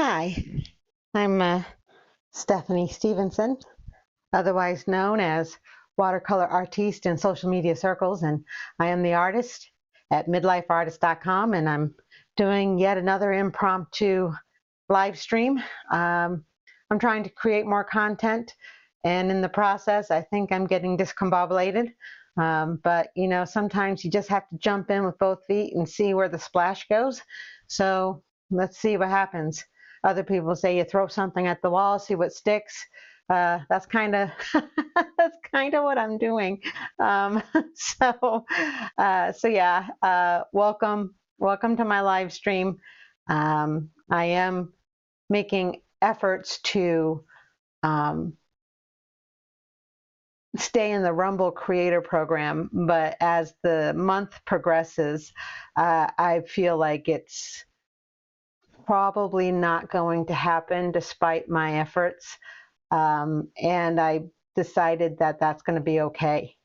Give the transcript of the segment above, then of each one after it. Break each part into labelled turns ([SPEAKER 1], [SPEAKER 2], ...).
[SPEAKER 1] Hi, I'm Stephanie Stevenson, otherwise known as watercolor artiste in social media circles, and I am the artist at midlifeartist.com, and I'm doing yet another impromptu live stream. I'm trying to create more content, and in the process, I think I'm getting discombobulated. But you know, sometimes you just have to jump in with both feet and see where the splash goes. So let's see what happens. Other people say you throw something at the wall, see what sticks. That's kind of that's kind of what I'm doing. Um, so yeah, welcome to my live stream. I am making efforts to um, stay in the Rumble Creator Program, but as the month progresses, I feel like it's probably not going to happen despite my efforts. And I decided that that's going to be okay.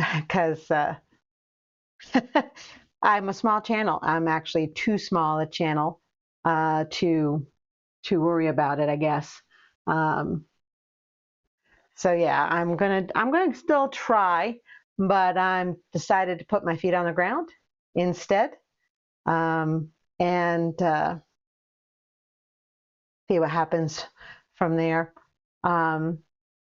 [SPEAKER 1] Because I'm a small channel. I'm actually too small a channel to worry about it, I guess. So yeah, I'm gonna still try, but I'm decided to put my feet on the ground instead, and see what happens from there. I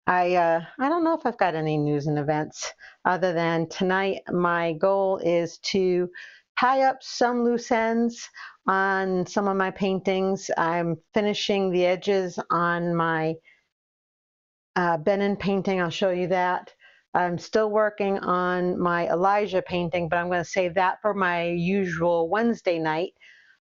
[SPEAKER 1] don't know if I've got any news and events other than tonight. My goal is to tie up some loose ends on some of my paintings. I'm finishing the edges on my Benin painting. I'll show you that. I'm still working on my Elijah painting, but I'm going to save that for my usual Wednesday night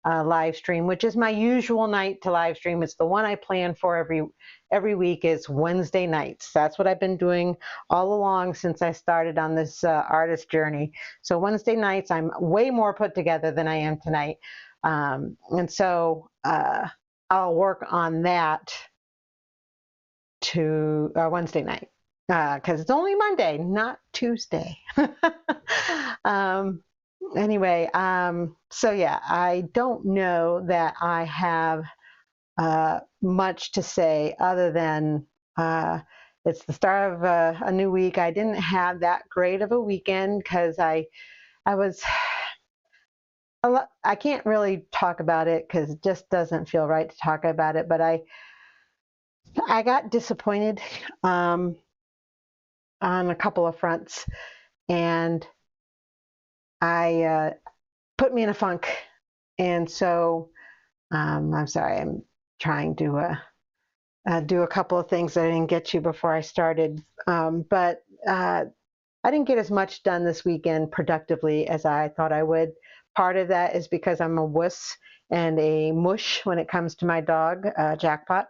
[SPEAKER 1] live stream, which is my usual night to live stream. It's the one I plan for every week. Is Wednesday nights. That's what I've been doing all along since I started on this artist journey. So Wednesday nights, I'm way more put together than I am tonight, and so I'll work on that to Wednesday night because it's only Monday, not Tuesday. Anyway, so yeah, I don't know that I have much to say other than it's the start of a new week. I didn't have that great of a weekend because I was I can't really talk about it because it just doesn't feel right to talk about it, but I got disappointed on a couple of fronts, and I put me in a funk. And so I'm sorry, I'm trying to do a couple of things that I didn't get to before I started. But I didn't get as much done this weekend productively as I thought I would. Part of that is because I'm a wuss and a mush when it comes to my dog, Jackpot.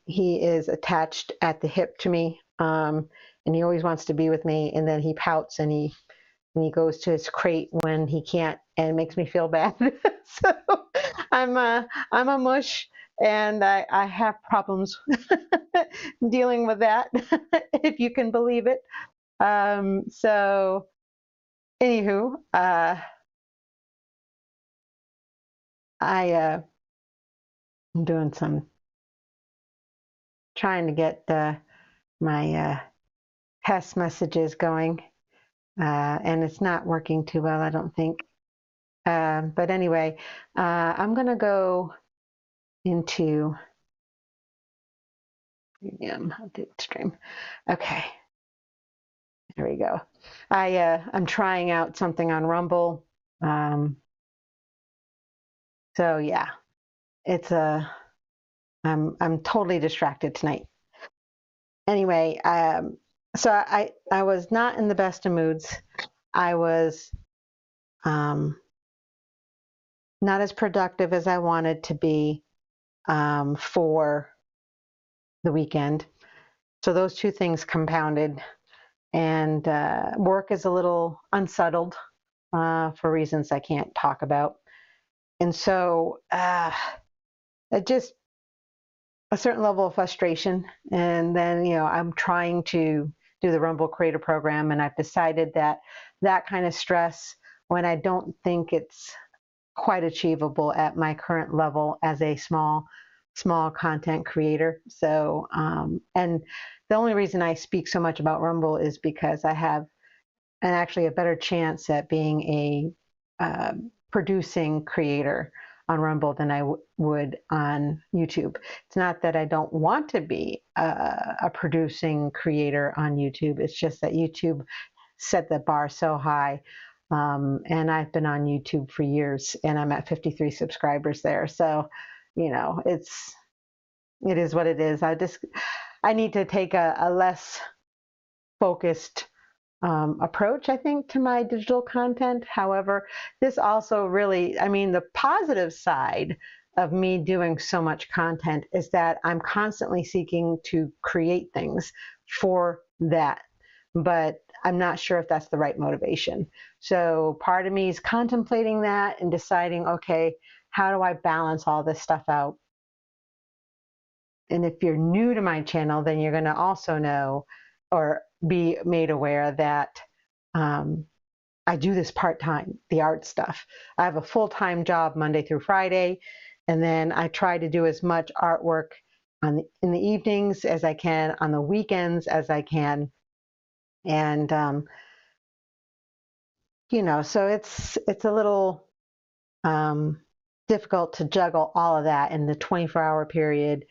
[SPEAKER 1] He is attached at the hip to me, and he always wants to be with me. And then he pouts and he goes to his crate when he can't, and it makes me feel bad. So I'm a mush, and I have problems dealing with that, if you can believe it. So anywho, I'm doing some trying to get my test messages going, and it's not working too well, I don't think. But anyway, I'm going to go into premium stream. Okay, there we go. I'm trying out something on Rumble. So yeah, it's I'm totally distracted tonight. Anyway, so I was not in the best of moods. I was not as productive as I wanted to be for the weekend. So those two things compounded, and work is a little unsettled for reasons I can't talk about. And so it just a certain level of frustration. And then, you know, I'm trying to do the Rumble Creator Program, and I've decided that that kind of stress, when I don't think it's quite achievable at my current level as a small content creator. So, and the only reason I speak so much about Rumble is because I have actually a better chance at being producing creator on Rumble than I would on YouTube. It's not that I don't want to be a producing creator on YouTube. It's just that YouTube set the bar so high. And I've been on YouTube for years, and I'm at 53 subscribers there. So, it is what it is. I need to take a less focused approach, I think, to my digital content. However, this also really, the positive side of me doing so much content is that I'm constantly seeking to create things for that. But I'm not sure if that's the right motivation. So part of me is contemplating that and deciding, okay, how do I balance all this stuff out? And if you're new to my channel, then you're going to also know or be made aware that I do this part-time, the art stuff. I have a full-time job Monday through Friday, and then I try to do as much artwork in the evenings as I can, on the weekends as I can. And, so it's a little difficult to juggle all of that in the 24-hour period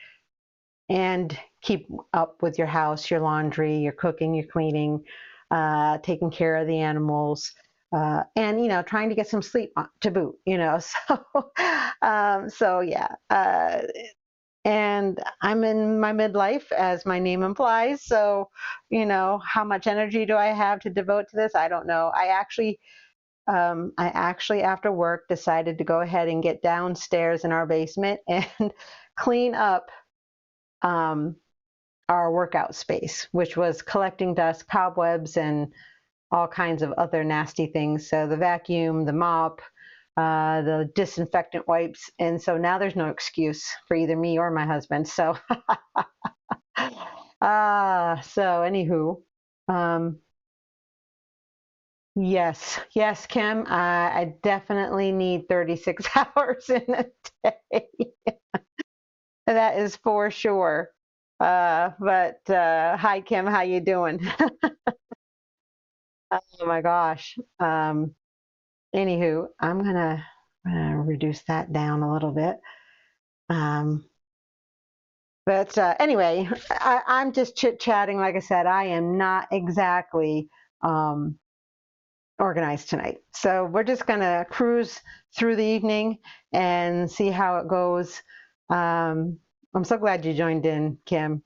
[SPEAKER 1] and keep up with your house, your laundry, your cooking, your cleaning, taking care of the animals, and trying to get some sleep to boot. So yeah. And I'm in my midlife, as my name implies. So, how much energy do I have to devote to this? I don't know. I actually, after work, decided to go ahead and get downstairs in our basement and clean up our workout space, which was collecting dust, cobwebs, and all kinds of other nasty things. So the vacuum, the mop, the disinfectant wipes. And so now there's no excuse for either me or my husband. So, anywho, yes, Kim, I definitely need 36 hours in a day. That is for sure. But hi, Kim, how you doing? Oh my gosh. Anywho, I'm gonna reduce that down a little bit. But anyway, I'm just chit-chatting. Like I said, I am not exactly organized tonight. So we're just gonna cruise through the evening and see how it goes. I'm so glad you joined in, Kim.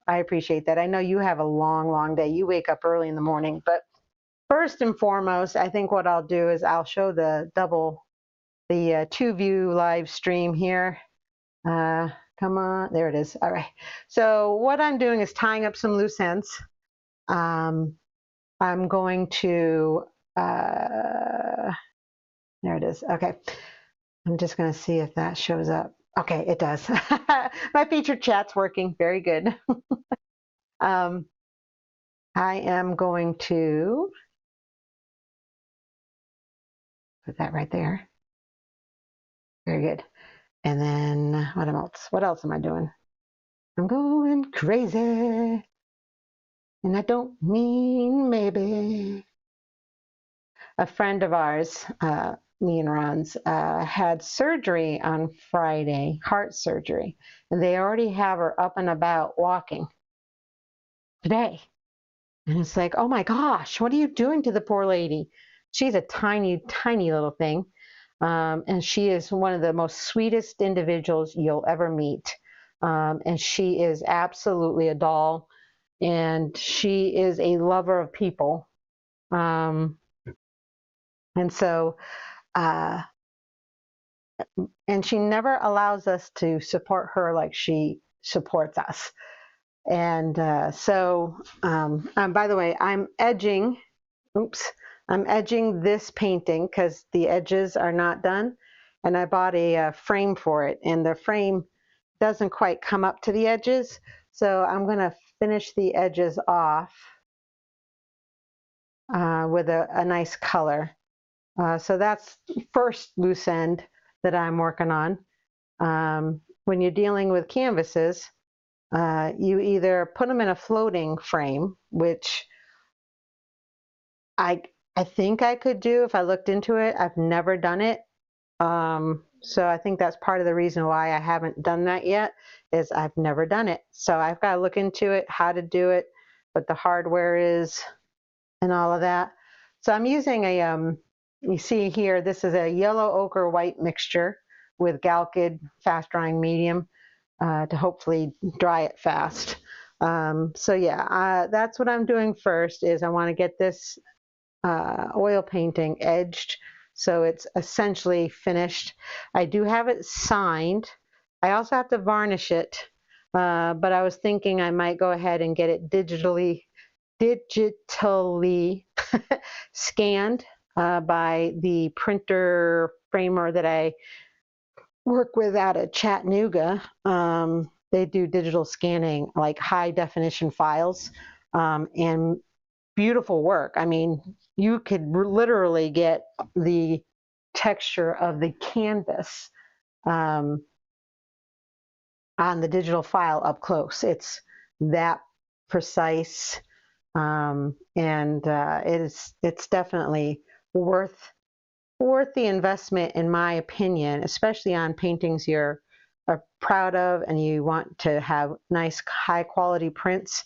[SPEAKER 1] I appreciate that. I know you have a long day. You wake up early in the morning, but first and foremost, I think what I'll do is I'll show the two view live stream here. Come on, there it is. All right. So what I'm doing is tying up some loose ends. I'm going to, there it is. Okay. I'm just going to see if that shows up. Okay, it does. My featured chat's working. Very good. I am going to put that right there. Very good. And then what else am I doing? I'm going crazy. And I don't mean maybe. A friend of ours, me and Ron's, had surgery on Friday, heart surgery. And they already have her up and about walking today. And it's like, oh my gosh, what are you doing to the poor lady? She's a tiny, tiny little thing. And she is one of the most sweetest individuals you'll ever meet. And she is absolutely a doll. And she is a lover of people. And so, and she never allows us to support her like she supports us. And by the way, I'm edging this painting because the edges are not done. And I bought a frame for it, and the frame doesn't quite come up to the edges. So I'm going to finish the edges off with a nice color. So that's first loose end that I'm working on. When you're dealing with canvases, you either put them in a floating frame, which I I think I could do if I looked into it. I've never done it. So I think that's part of the reason why I haven't done that yet, is I've never done it. So I've got to look into it, how to do it, what the hardware is, and all of that. So I'm using you see here, this is a yellow ochre white mixture with Galkid fast drying medium to hopefully dry it fast. So yeah, that's what I'm doing first, is I want to get this oil painting edged so it's essentially finished. I do have it signed. I also have to varnish it, but I was thinking I might go ahead and get it digitally scanned by the printer framer that I work with out of Chattanooga. They do digital scanning, like high definition files, and beautiful work. I mean, you could literally get the texture of the canvas on the digital file up close. It's that precise, and it's definitely worth the investment, in my opinion, especially on paintings you're proud of and you want to have nice high quality prints.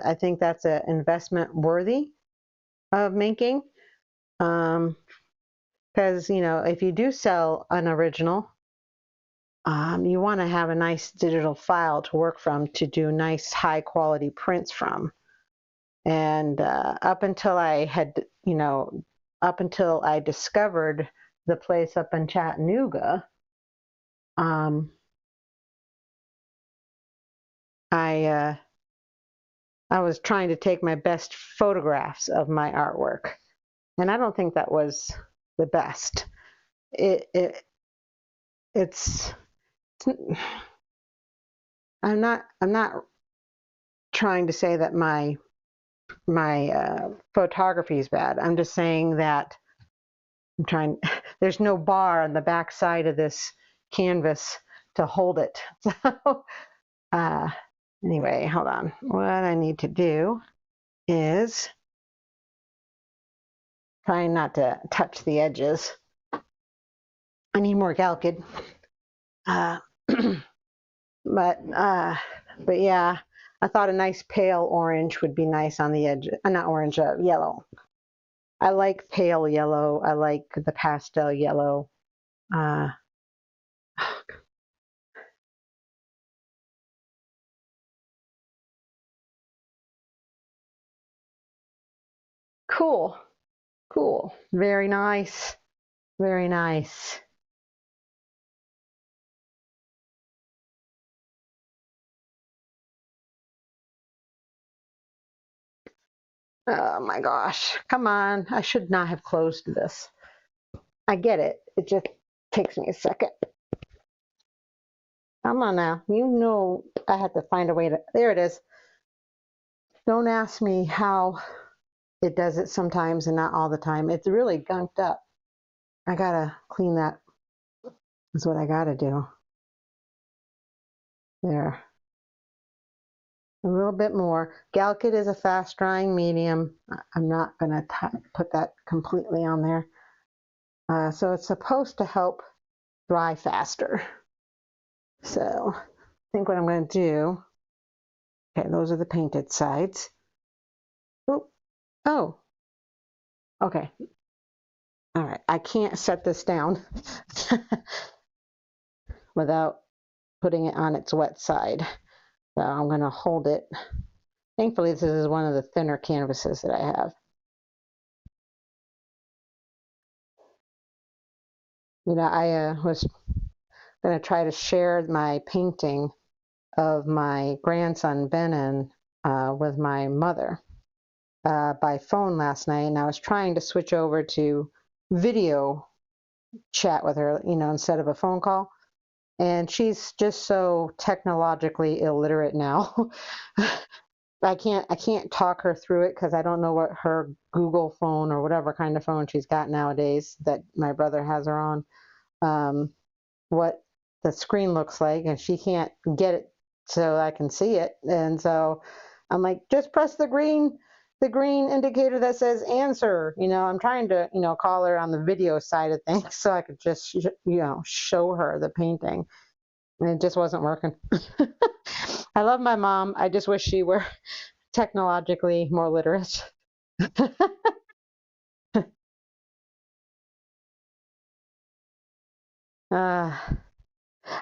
[SPEAKER 1] I think that's an investment worthy of making, because if you do sell an original, you want to have a nice digital file to work from, to do nice high quality prints from. And up until I discovered the place up in Chattanooga, I was trying to take my best photographs of my artwork, and I don't think that was the best. It's I'm not trying to say that my photography is bad. I'm just saying that there's no bar on the back side of this canvas to hold it. So anyway, hold on. What I need to do is try not to touch the edges. I need more Galkid. But yeah, I thought a nice pale orange would be nice on the edge. Not orange, yellow. I like pale yellow. I like the pastel yellow. Cool. Cool. Very nice. Very nice. Oh my gosh. Come on. I should not have closed this. I get it. It just takes me a second. Come on now. I had to find a way to. There it is. Don't ask me how it does it sometimes and not all the time. It's really gunked up. I gotta clean that. That's what I gotta do. There. A little bit more. Galkid is a fast drying medium. I'm not gonna put that completely on there. So it's supposed to help dry faster. So I think what I'm going to do, okay, those are the painted sides. Oh, okay. All right, I can't set this down without putting it on its wet side. So I'm going to hold it. Thankfully, this is one of the thinner canvases that I have. I was going to try to share my painting of my grandson, Benin, with my mother by phone last night, and I was trying to switch over to video chat with her, instead of a phone call. And she's just so technologically illiterate now I can't talk her through it because I don't know what her Google phone or whatever kind of phone she's got nowadays that my brother has her on, what the screen looks like, and she can't get it so I can see it. And so I'm like, just press the green indicator that says answer. I'm trying to, call her on the video side of things so I could just, show her the painting. And it just wasn't working. I love my mom. I just wish she were technologically more literate. uh,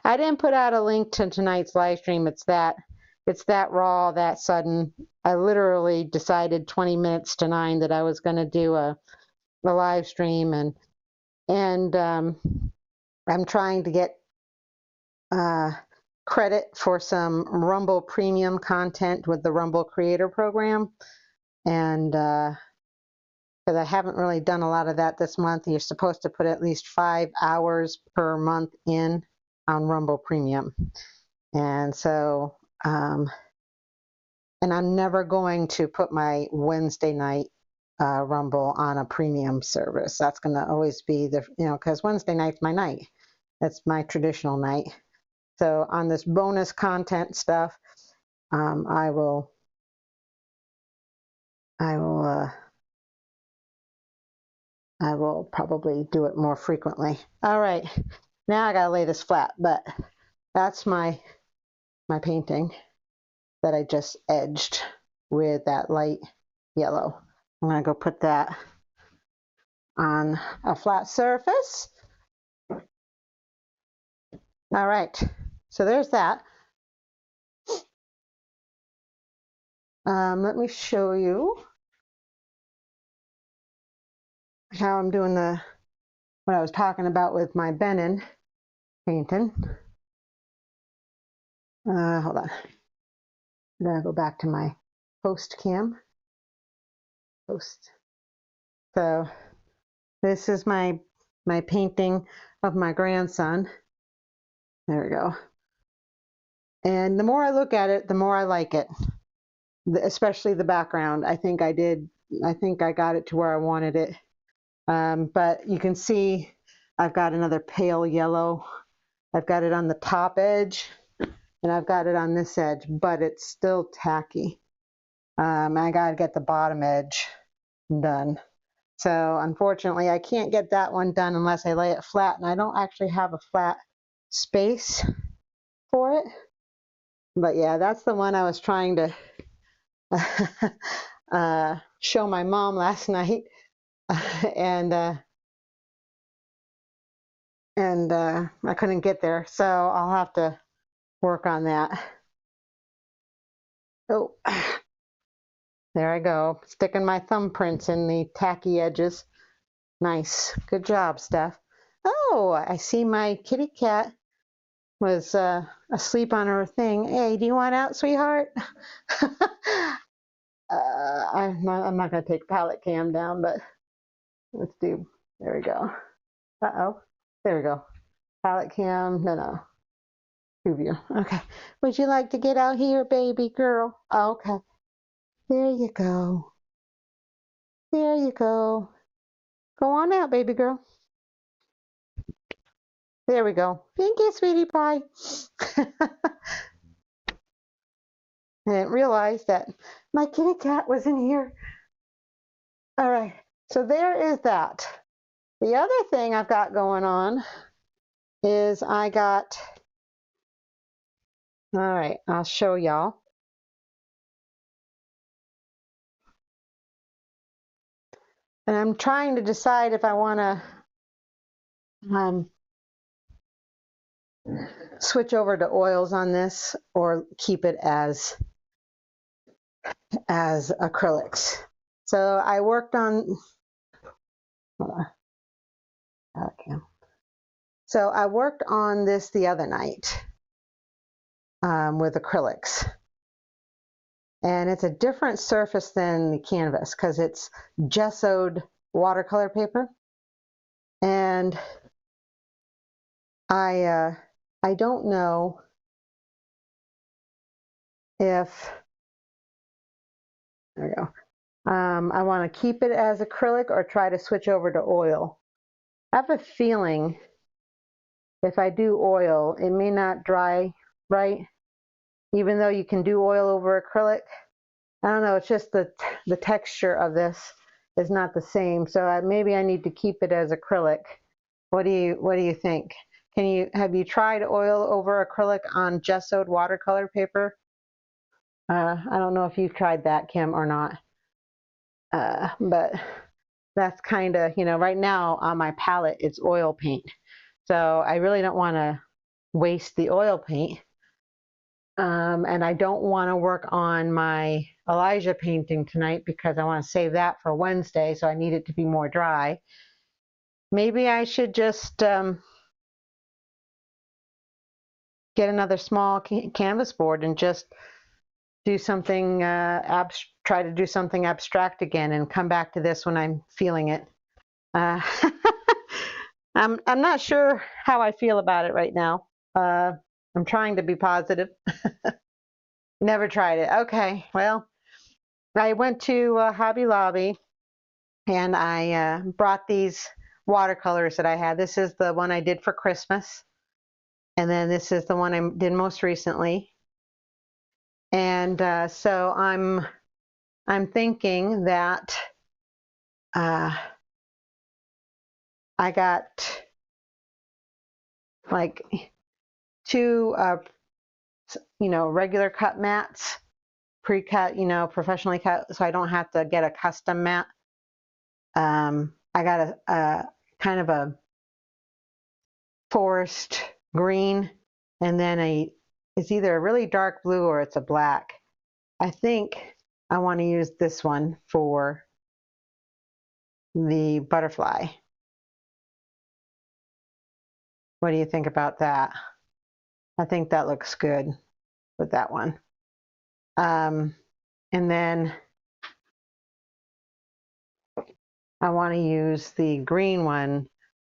[SPEAKER 1] I didn't put out a link to tonight's live stream. It's that raw, that sudden. I literally decided 20 minutes to 9 that I was going to do a live stream, and I'm trying to get uh, credit for some Rumble Premium content with the Rumble Creator Program, and because I haven't really done a lot of that this month. You're supposed to put at least 5 hours per month in on Rumble Premium, and so and I'm never going to put my Wednesday night Rumble on a premium service. That's going to always be because Wednesday night's my night. That's my traditional night. So on this bonus content stuff, I will probably do it more frequently. All right, now I gotta lay this flat, but that's my painting that I just edged with that light yellow. I'm gonna go put that on a flat surface. All right, so there's that. Let me show you how I'm doing what I was talking about with my Benin painting. Hold on. I'm gonna go back to my post cam. Post. So this is my painting of my grandson. There we go. And the more I look at it, the more I like it, especially the background. I think I got it to where I wanted it. But you can see I've got another pale yellow. I've got it on the top edge and I've got it on this edge, but it's still tacky. I got to get the bottom edge done. So unfortunately, I can't get that one done unless I lay it flat, and I don't actually have a flat space for it. But yeah, that's the one I was trying to show my mom last night, and I couldn't get there, so I'll have to work on that. Oh, there I go, sticking my thumbprints in the tacky edges. Nice, good job, Steph. Oh, I see my kitty cat was asleep on her thing. Hey, do you want out, sweetheart? I'm not going to take palette cam down, but let's do, there we go. Uh-oh, there we go. Palette cam, no. Preview, okay. Would you like to get out here, baby girl? Okay, there you go. There you go. Go on out, baby girl. There we go. Thank you, sweetie pie. I didn't realize that my kitty cat was in here. All right, so there is that. The other thing I've got going on is all right, I'll show y'all. And I'm trying to decide if I want to switch over to oils on this or keep it as acrylics. So I worked on, so I worked on this the other night with acrylics. And it's a different surface than the canvas because it's gessoed watercolor paper. And I don't know if There we go. I want to keep it as acrylic or try to switch over to oil. I have a feeling if I do oil, it may not dry right, even though you can do oil over acrylic. I don't know, it's just the texture of this is not the same, so maybe I need to keep it as acrylic. What do you think? Have you tried oil over acrylic on gessoed watercolor paper? I don't know if you've tried that, Kim, or not. But that's kind of, right now on my palette, it's oil paint. So I really don't want to waste the oil paint. And I don't want to work on my Elijah painting tonight because I want to save that for Wednesday, so I need it to be more dry. Maybe I should just get another small canvas board and just do something, try to do something abstract again and come back to this when I'm feeling it. I'm not sure how I feel about it right now. I'm trying to be positive. Never tried it. Okay, well, I went to Hobby Lobby and I brought these watercolors that I had. This is the one I did for Christmas, and then this is the one I did most recently. And so I'm thinking that I got like two regular cut mats, pre-cut, professionally cut, so I don't have to get a custom mat. I got a kind of a forest green, and then it's either a really dark blue or it's a black. I think I want to use this one for the butterfly. What do you think about that? I think that looks good with that one. And then I want to use the green one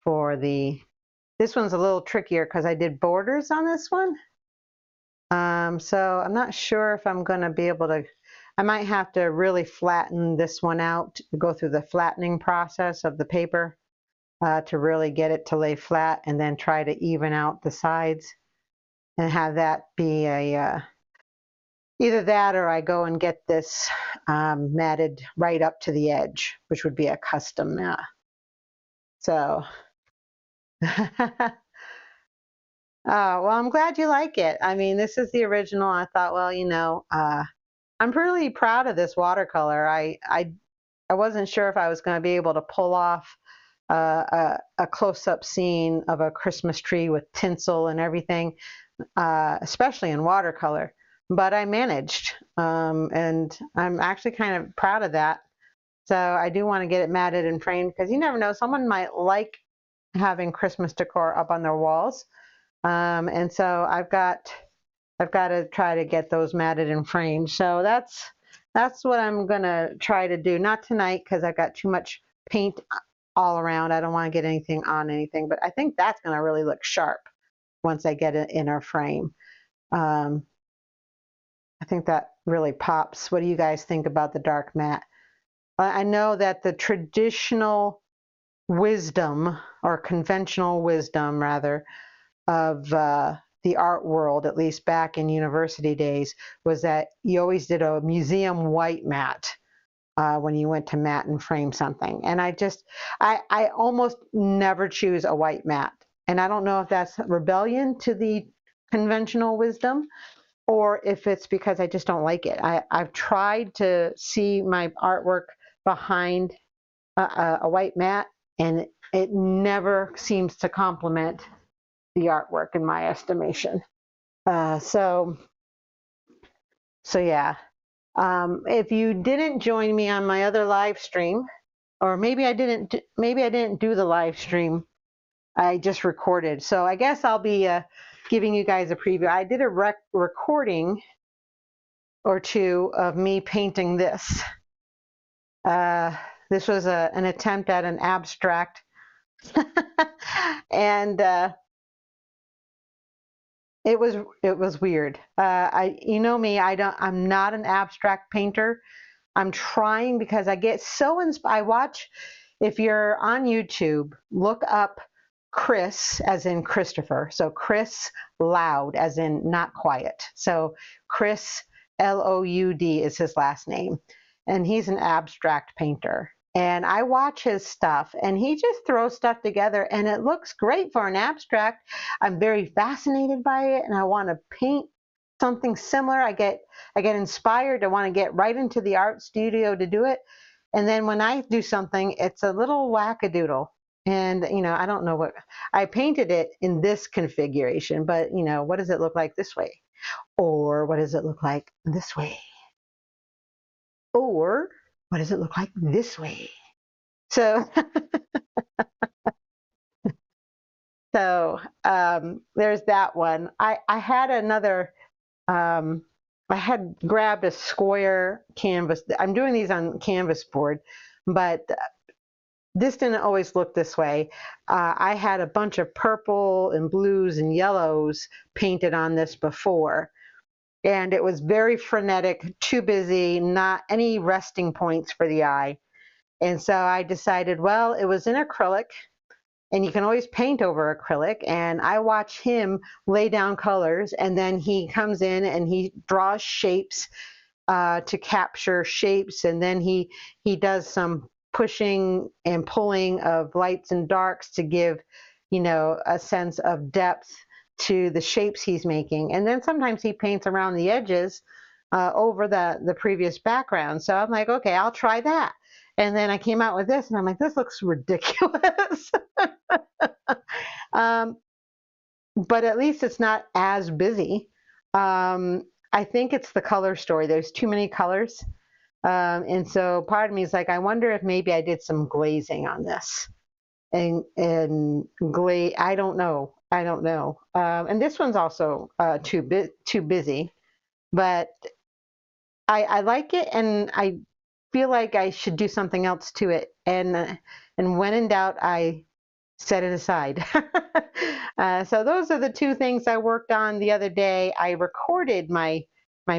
[SPEAKER 1] for this one's a little trickier because I did borders on this one. So I'm not sure if I'm going to be able to, I might have to really flatten this one out, go through the flattening process of the paper to really get it to lay flat, and then try to even out the sides and have that be either that or I go and get this matted right up to the edge, which would be a custom mat. So, well, I'm glad you like it. I mean, this is the original. I thought, well, I'm really proud of this watercolor. I wasn't sure if I was going to be able to pull off a close-up scene of a Christmas tree with tinsel and everything, especially in watercolor. But I managed, and I'm actually kind of proud of that. So I do want to get it matted and framed because you never know, someone might like having Christmas decor up on their walls. And so I've got to try to get those matted and framed. So that's what I'm gonna try to do. Not tonight because I've got too much paint all around. I don't want to get anything on anything, but I think that's gonna really look sharp once I get it in our frame. I think that really pops. What do you guys think about the dark matte? I know that the traditional wisdom, or conventional wisdom rather, of the art world, at least back in university days, was that you always did a museum white matte when you went to matte and frame something. And I almost never choose a white matte. And I don't know if that's rebellion to the conventional wisdom or if it's because I just don't like it. I've tried to see my artwork behind a white matte, and it never seems to complement the artwork in my estimation. So yeah. If you didn't join me on my other live stream, or maybe I didn't do the live stream, I just recorded. So I guess I'll be giving you guys a preview. I did a recording or two of me painting this. This was an attempt at an abstract, and it was weird. You know me, I'm not an abstract painter. I'm trying because I get so inspired. I watch, if you're on YouTube, look up Chris as in Christopher. So Chris Loud as in not quiet. So Chris Loud is his last name. And he's an abstract painter. And I watch his stuff and he just throws stuff together and it looks great for an abstract. I'm very fascinated by it and I want to paint something similar. I get inspired. I want to get right into the art studio to do it. And then when I do something, it's a little wackadoodle. And, I don't know what, I painted it in this configuration, but, what does it look like this way? Or what does it look like this way? Or what does it look like this way? So, there's that one. I had another, I had grabbed a square canvas. I'm doing these on canvas board, but this didn't always look this way. I had a bunch of purple and blues and yellows painted on this before. And it was very frenetic, too busy, not any resting points for the eye. And so I decided, well, it was in acrylic, and you can always paint over acrylic. And I watch him lay down colors, and then he comes in and he draws shapes to capture shapes. And then he does some pushing and pulling of lights and darks to give, a sense of depth to the shapes he's making. And then sometimes he paints around the edges over the previous background. So I'm like, okay, I'll try that. And then I came out with this and I'm like, this looks ridiculous. But at least it's not as busy. I think it's the color story. There's too many colors. And so part of me is like, I wonder if maybe I did some glazing on this. And glaze, I don't know. And this one's also too busy, but I like it, and I feel like I should do something else to it. And when in doubt, I set it aside. So those are the two things I worked on the other day. I recorded my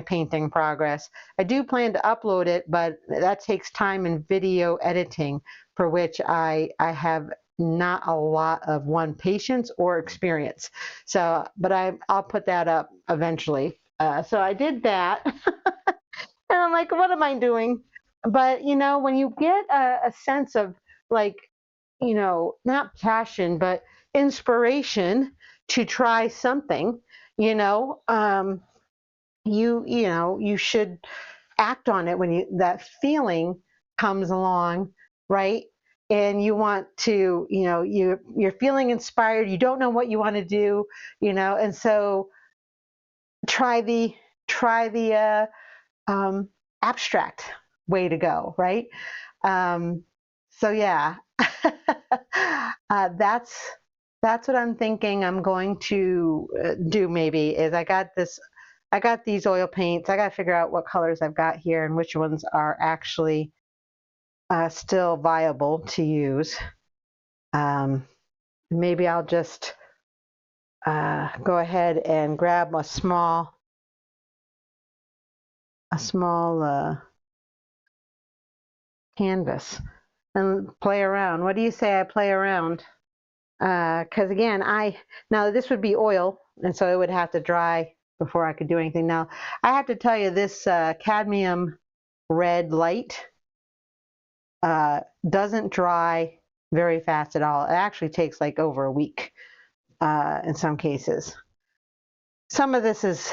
[SPEAKER 1] painting progress. I do plan to upload it, but that takes time and video editing, for which I have not a lot of patience or experience. So, but I'll put that up eventually. So I did that. And I'm like, what am I doing? But, when you get a sense of like, not passion, but inspiration to try something, you should act on it when that feeling comes along, right? And you want to, you're feeling inspired. You don't know what you want to do, and so try the abstract way to go, right? So yeah, that's what I'm thinking I'm going to do. Maybe is I got these oil paints. I got to figure out what colors I've got here and which ones are actually still viable to use. Maybe I'll just go ahead and grab a small canvas and play around. What do you say I play around? Because again, now this would be oil, and so it would have to dry before I could do anything. Now, I have to tell you, this cadmium red light doesn't dry very fast at all. It actually takes like over a week in some cases. Some of this is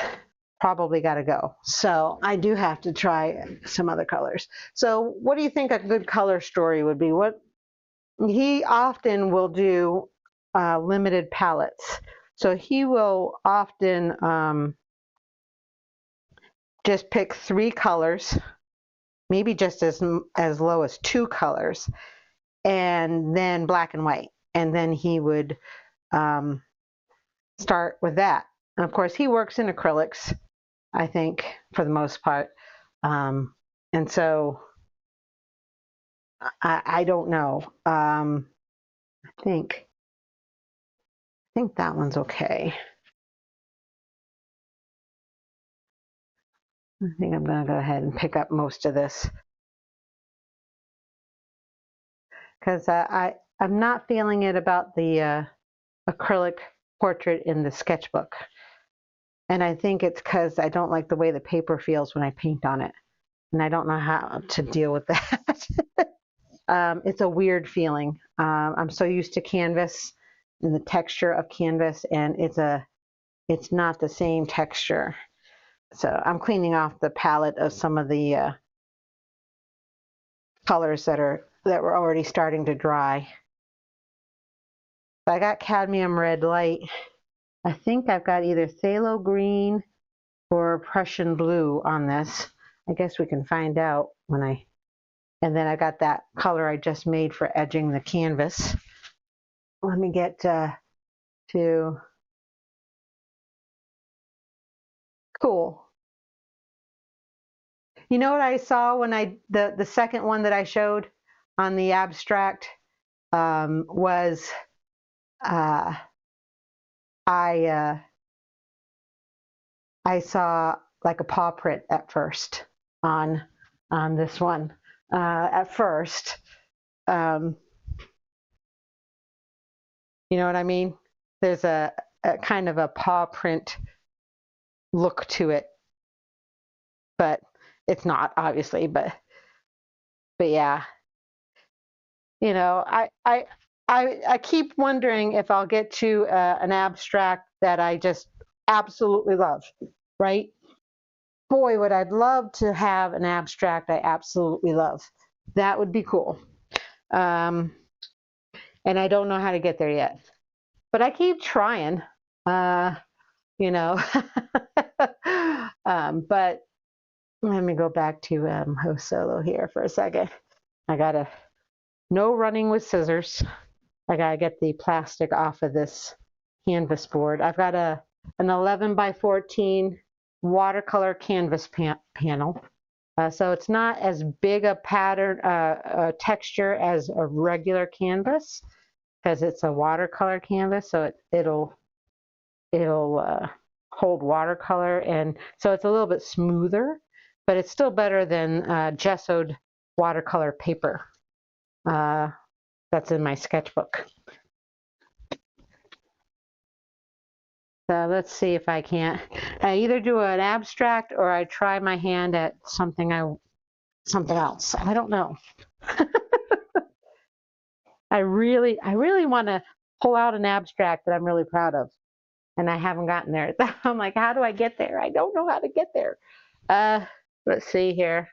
[SPEAKER 1] probably got to go. So I do have to try some other colors. So what do you think a good color story would be? What he often will do limited palettes. So he will often just pick 3 colors, maybe just as low as 2 colors, and then black and white. And then he would start with that. And of course, he works in acrylics, I think, for the most part. And so I don't know. I think that one's okay. I think I'm going to go ahead and pick up most of this. because I'm not feeling it about the acrylic portrait in the sketchbook. And I think it's because I don't like the way the paper feels when I paint on it. And I don't know how to deal with that. It's a weird feeling. I'm so used to canvas and the texture of canvas, and it's not the same texture. So I'm cleaning off the palette of some of the colors that were already starting to dry. I got cadmium red light. I think I've got either phthalo green or Prussian blue on this. I guess we can find out when and then I got that color I just made for edging the canvas. Let me get to cool. You know what I saw when the second one that I showed on the abstract was uh, I I saw like a paw print at first on this one. At first, um, you know what I mean? There's a kind of a paw print look to it, but it's not obviously. But yeah, you know, I keep wondering if I'll get to an abstract that I just absolutely love, right? Boy, would I'd love to have an abstract I absolutely love. That would be cool. And I don't know how to get there yet, but I keep trying. You know, but let me go back to host solo here for a second. I gotta no running with scissors. I gotta get the plastic off of this canvas board. I've got an 11 by 14 watercolor canvas panel. So it's not as big a pattern texture as a regular canvas because it's a watercolor canvas, so it'll hold watercolor, and so it's a little bit smoother, but it's still better than gessoed watercolor paper that's in my sketchbook. So let's see if I can't. I either do an abstract or I try my hand at something else. I don't know. I really want to pull out an abstract that I'm really proud of, and I haven't gotten there. I'm like, how do I get there? I don't know how to get there. Let's see here.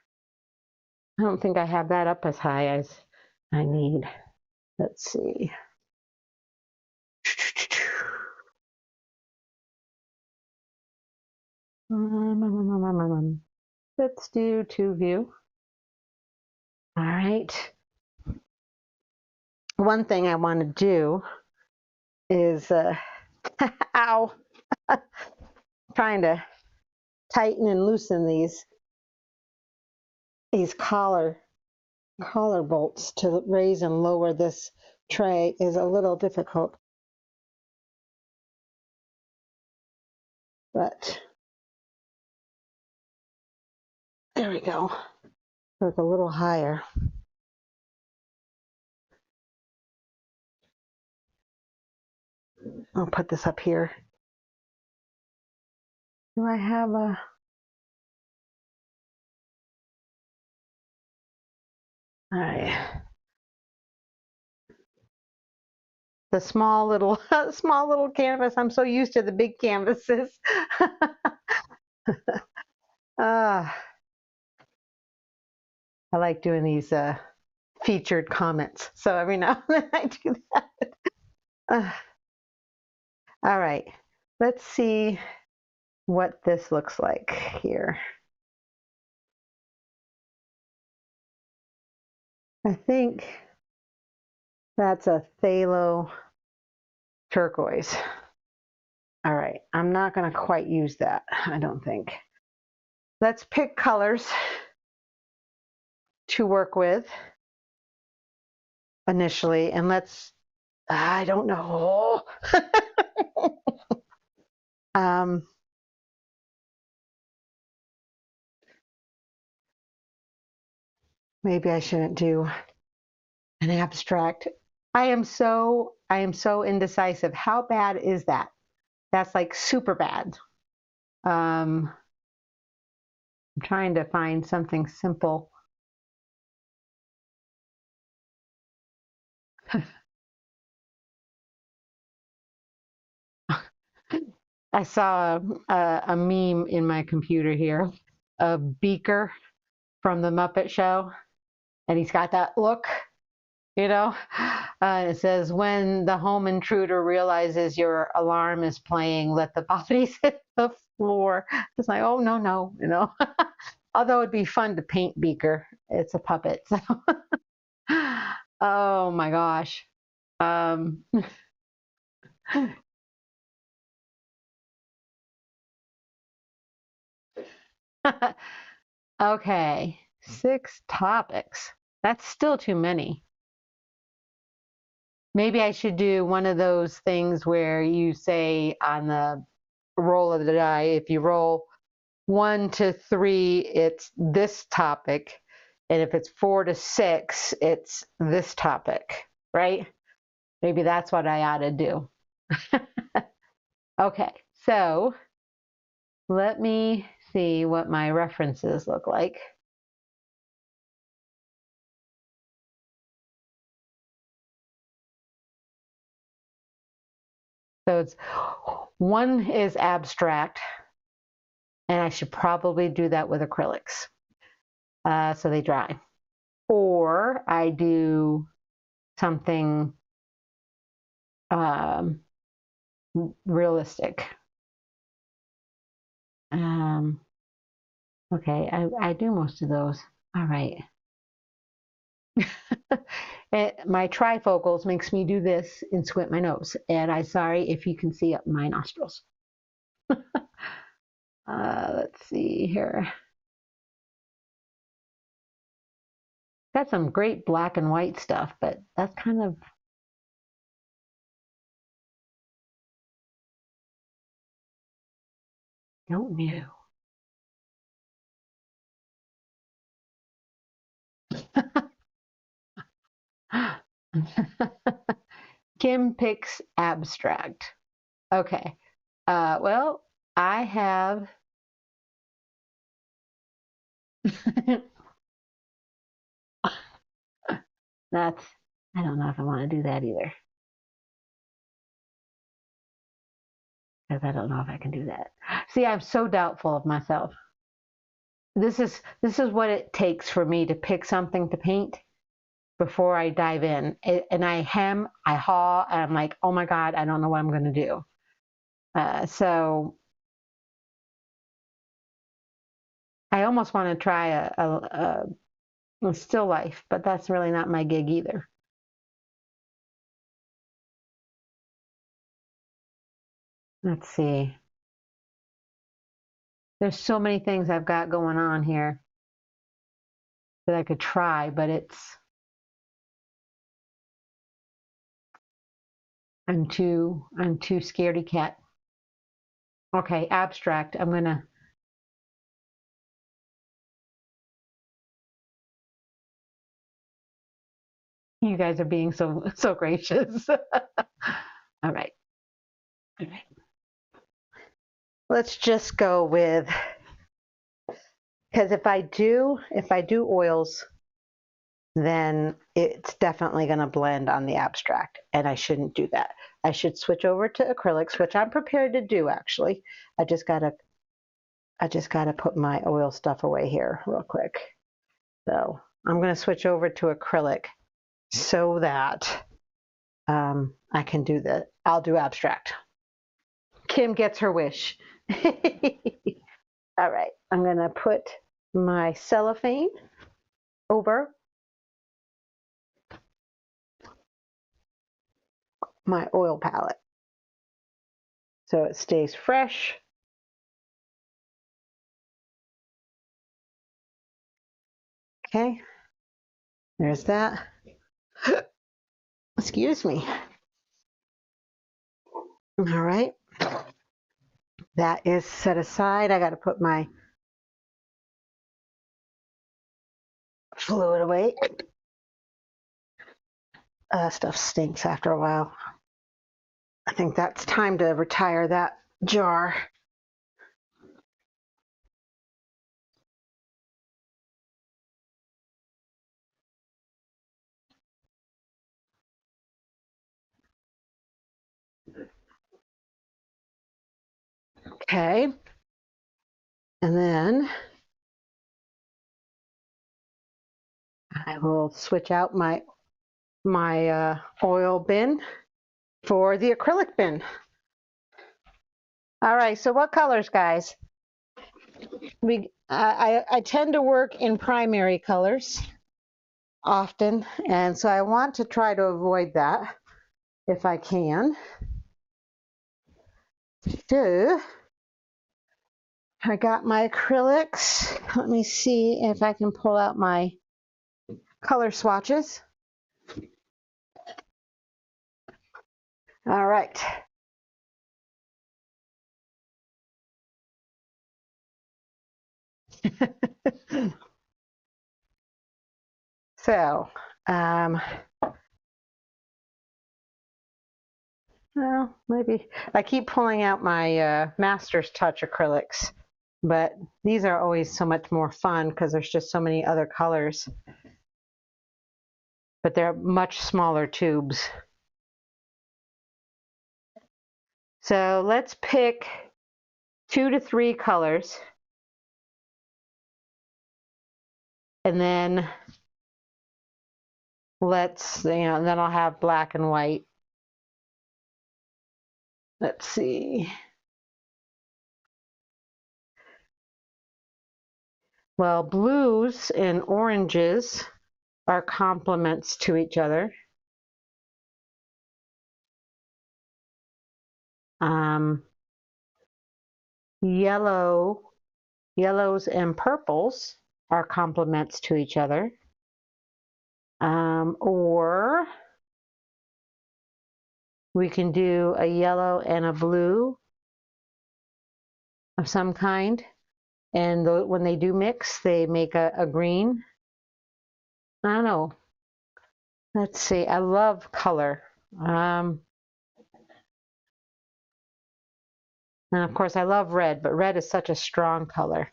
[SPEAKER 1] I don't think I have that up as high as I need. Let's see. Let's do 2 view. All right. One thing I want to do is, ow, trying to tighten and loosen these collar bolts to raise and lower this tray is a little difficult. But there we go. Look a little higher. I'll put this up here. Do I have a... All right. The small little canvas. I'm so used to the big canvases. I like doing these featured comments. So every now and then I do that. All right. Let's see what this looks like here. I think that's a phthalo turquoise. All right, I'm not going to quite use that, I don't think. Let's pick colors to work with initially, and I don't know. Maybe I shouldn't do An abstract. I am so indecisive. How bad is that? That's like super bad. I'm trying to find something simple. I saw a meme in my computer here, a Beaker from the Muppet Show, and he's got that look, you know. It says, "When the home intruder realizes your alarm is playing, let the bodies hit the floor." It's like, oh no, no, you know. Although it'd be fun to paint Beaker, it's a puppet. So. Oh my gosh. Um, okay, 6 topics. That's still too many. Maybe I should do one of those things where you say on the roll of the die, if you roll 1 to 3, it's this topic. And if it's 4 to 6, it's this topic, right? Maybe that's what I ought to do. Okay, so let me see what my references look like. So it's one is abstract, and I should probably do that with acrylics so they dry. Or I do something um, realistic. Okay, I do most of those. All right. My trifocals makes me do this and squint my nose. And I'm sorry if you can see up my nostrils. Let's see here. Got some great black and white stuff, but that's kind of don't know. Kim picks abstract. Okay. Well, I have. That's. I don't know if I want to do that either, because I don't know if I can do that. See, I'm so doubtful of myself. This is what it takes for me to pick something to paint before I dive in. And I hem, I haw, and I'm like, oh my God, I don't know what I'm going to do. So I almost want to try a still life, but that's really not my gig either. Let's see. There's so many things I've got going on here that I could try, but I'm too scaredy cat. Okay, abstract. I'm gonna. You guys are being so gracious. All right. All right. Let's just go with, because if I do oils, then it's definitely going to blend on the abstract, and I shouldn't do that. I should switch over to acrylics, which I'm prepared to do actually. I just gotta put my oil stuff away here real quick. So I'm going to switch over to acrylic so that I can do I'll do abstract. Kim gets her wish. All right, I'm going to put my cellophane over my oil palette so it stays fresh. Okay, there's that. Excuse me. All right, that is set aside. I got to put my fluid away. Stuff stinks after a while. I think that's time to retire that jar. Okay. And then I will switch out my oil bin for the acrylic bin. All right, so what colors, guys? I tend to work in primary colors often, and so I want to try to avoid that if I can. So I got my acrylics. Let me see if I can pull out my color swatches. All right. So, well, maybe I keep pulling out my Master's Touch acrylics, but these are always so much more fun because there's just so many other colors. But they're much smaller tubes. So let's pick 2 to 3 colors, and then then I'll have black and white. Let's see. Well, blues and oranges are complements to each other. Yellows and purples are complements to each other. Or we can do a yellow and a blue of some kind. And when they do mix, they make a green. I don't know. Let's see. I love color. And of course, I love red, but red is such a strong color.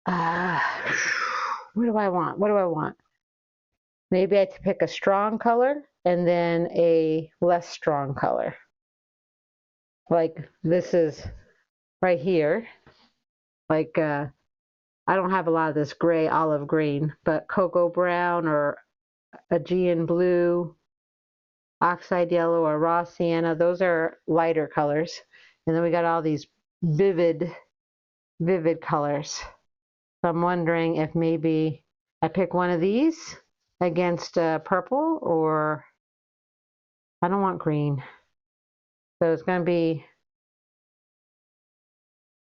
[SPEAKER 1] What do I want? What do I want? Maybe I could pick a strong color and then a less strong color. Like this is right here. Like I don't have a lot of this gray olive green, but cocoa brown or Aegean blue, oxide yellow or raw sienna, those are lighter colors. And then we got all these vivid colors. So I'm wondering if maybe I pick one of these against purple, or I don't want green. So it's going to be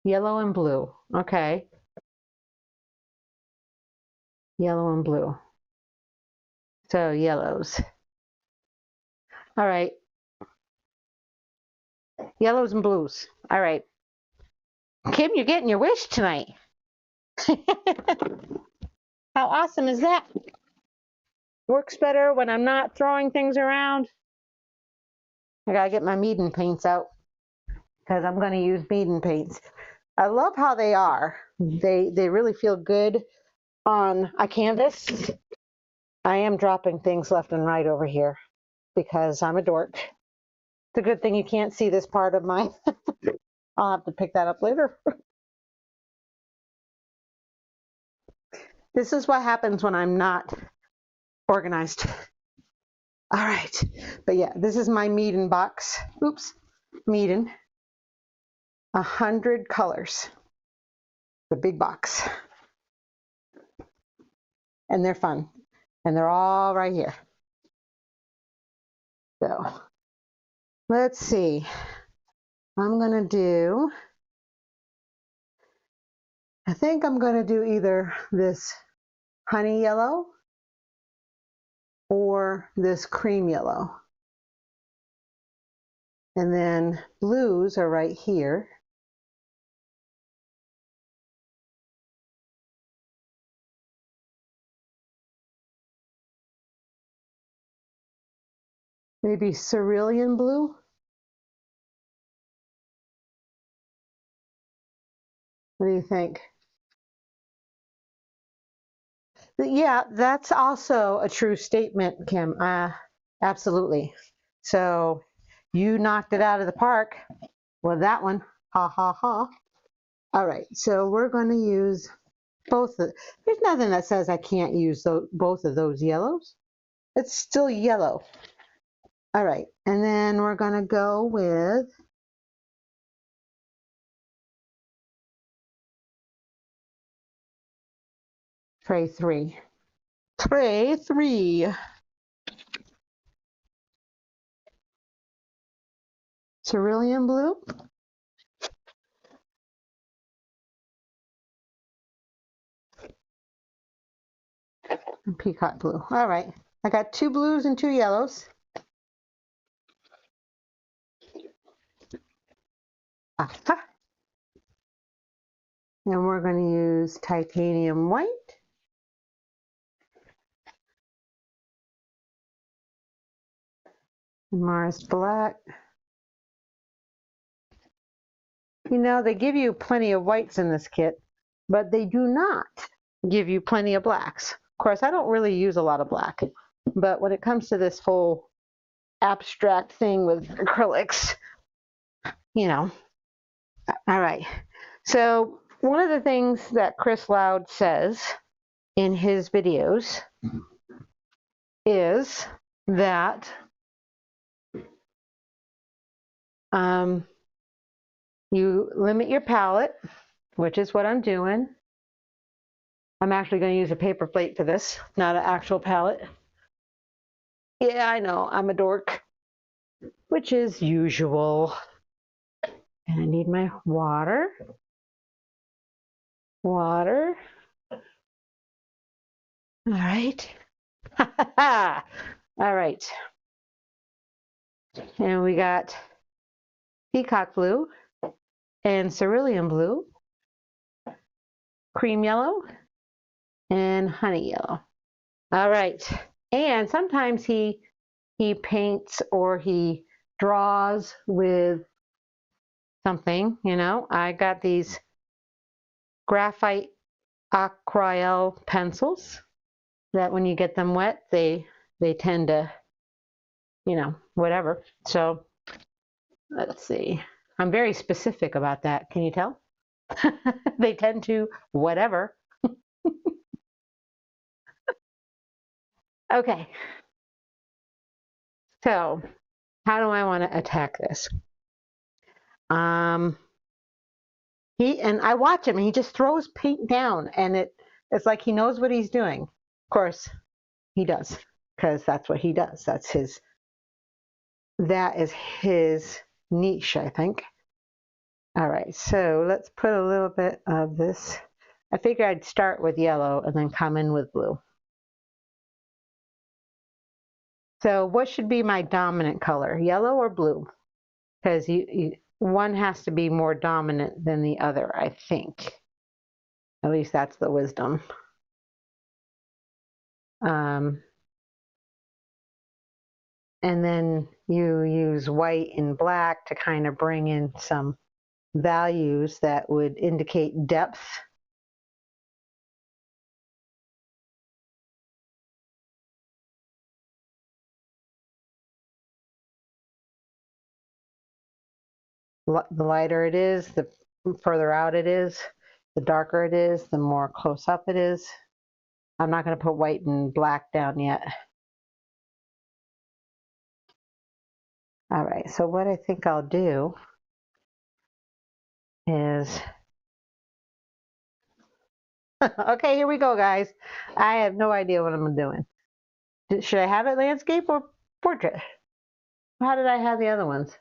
[SPEAKER 1] yellow and blue. Okay. Yellow and blue. So yellows. All right. Yellows and blues. All right. Kim, you're getting your wish tonight. How awesome is that? Works better when I'm not throwing things around. I gotta get my Meeden paints out because I'm gonna use Meeden paints. I love how they are. They really feel good on a canvas. I am dropping things left and right over here because I'm a dork. It's a good thing you can't see this part of my. I'll have to pick that up later. This is what happens when I'm not organized. All right, but yeah, this is my Meeden box. Oops, Meeden. 100 colors. The big box. And they're fun. And they're all right here. So let's see. I'm gonna do, I think I'm gonna do either this honey yellow or this cream yellow. And then blues are right here. maybe cerulean blue. What do you think? Yeah, that's also a true statement, Kim. Absolutely. So you knocked it out of the park with that one. Ha ha ha. All right, so we're going to use both. There's nothing that says I can't use both of those yellows. It's still yellow. All right, and then we're going to go with tray 3. Tray 3. Cerulean blue. And peacock blue. All right, I got 2 blues and 2 yellows. Aha. And we're going to use titanium white. Mars black. You know, they give you plenty of whites in this kit, but they do not give you plenty of blacks. Of course, I don't really use a lot of black, but when it comes to this whole abstract thing with acrylics, you know. All right. So one of the things that Chris Loud says in his videos is that you limit your palette, which is what I'm doing. I'm actually going to use a paper plate for this, not an actual palette. Yeah, I know, I'm a dork, which is usual. And I need my water. Water. All right. All right. And we got peacock blue and cerulean blue, cream yellow, and honey yellow. All right. And sometimes he paints or he draws with something, you know. I got these graphite aquarelle pencils that when you get them wet, they tend to, you know, whatever. So let's see. I'm very specific about that. Can you tell? They tend to whatever. Okay. So how do I want to attack this? And I watch him and he just throws paint down and it's like he knows what he's doing. Of course, he does, because that's what he does. That is his niche, I think. All right, so let's put a little bit of this. I figured I'd start with yellow and then come in with blue. So what should be my dominant color, yellow or blue? Because one has to be more dominant than the other, I think. At least that's the wisdom. And then you use white and black to kind of bring in some values that would indicate depth. The lighter it is, the further out it is, the darker it is, the more close up it is. I'm not going to put white and black down yet. All right, so what I think I'll do is, okay, here we go, guys. I have no idea what I'm doing. Should I have it landscape or portrait? How did I have the other ones?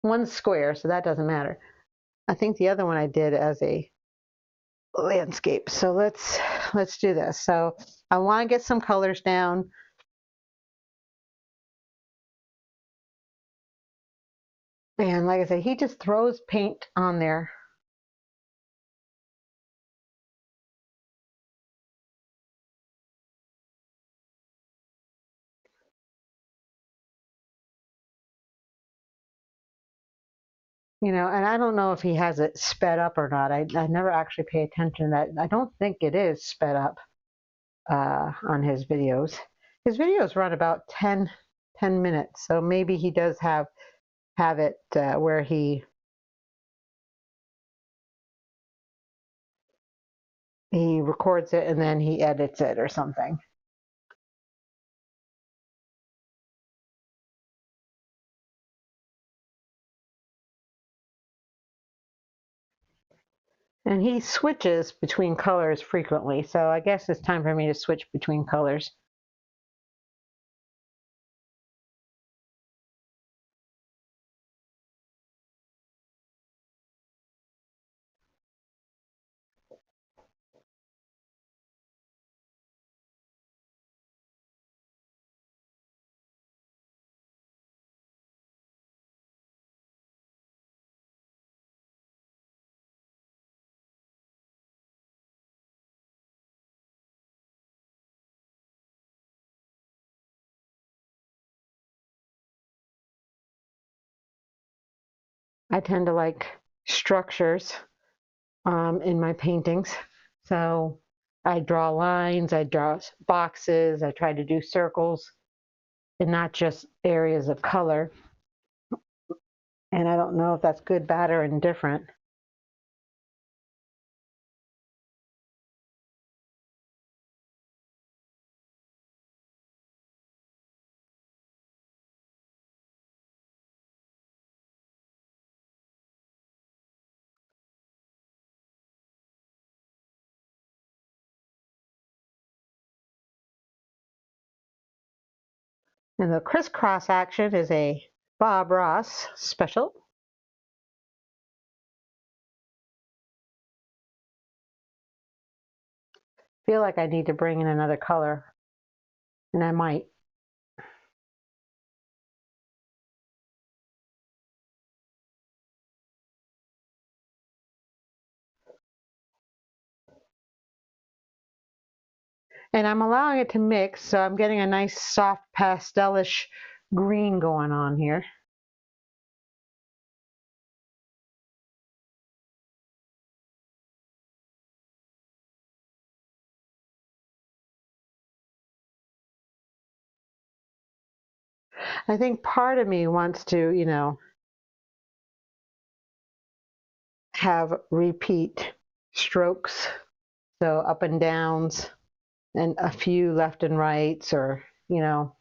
[SPEAKER 1] One's square, so that doesn't matter. I think the other one I did as a landscape. So let's do this. So I want to get some colors down. And like I said, he just throws paint on there. You know, and I don't know if he has it sped up or not. I never actually pay attention to that. I don't think it is sped up on his videos. His videos run about 10 minutes, so maybe he does have it where he records it and then he edits it or something. And he switches between colors frequently, so I guess it's time for me to switch between colors. I tend to like structures in my paintings. So I draw lines, I draw boxes, I try to do circles and not just areas of color. And I don't know if that's good, bad, or indifferent. And the crisscross action is a Bob Ross special. Feel like I need to bring in another color, and I might. And I'm allowing it to mix, so I'm getting a nice soft pastelish green going on here. I think part of me wants to, you know, have repeat strokes, so up and downs, and a few left and rights, or, you know.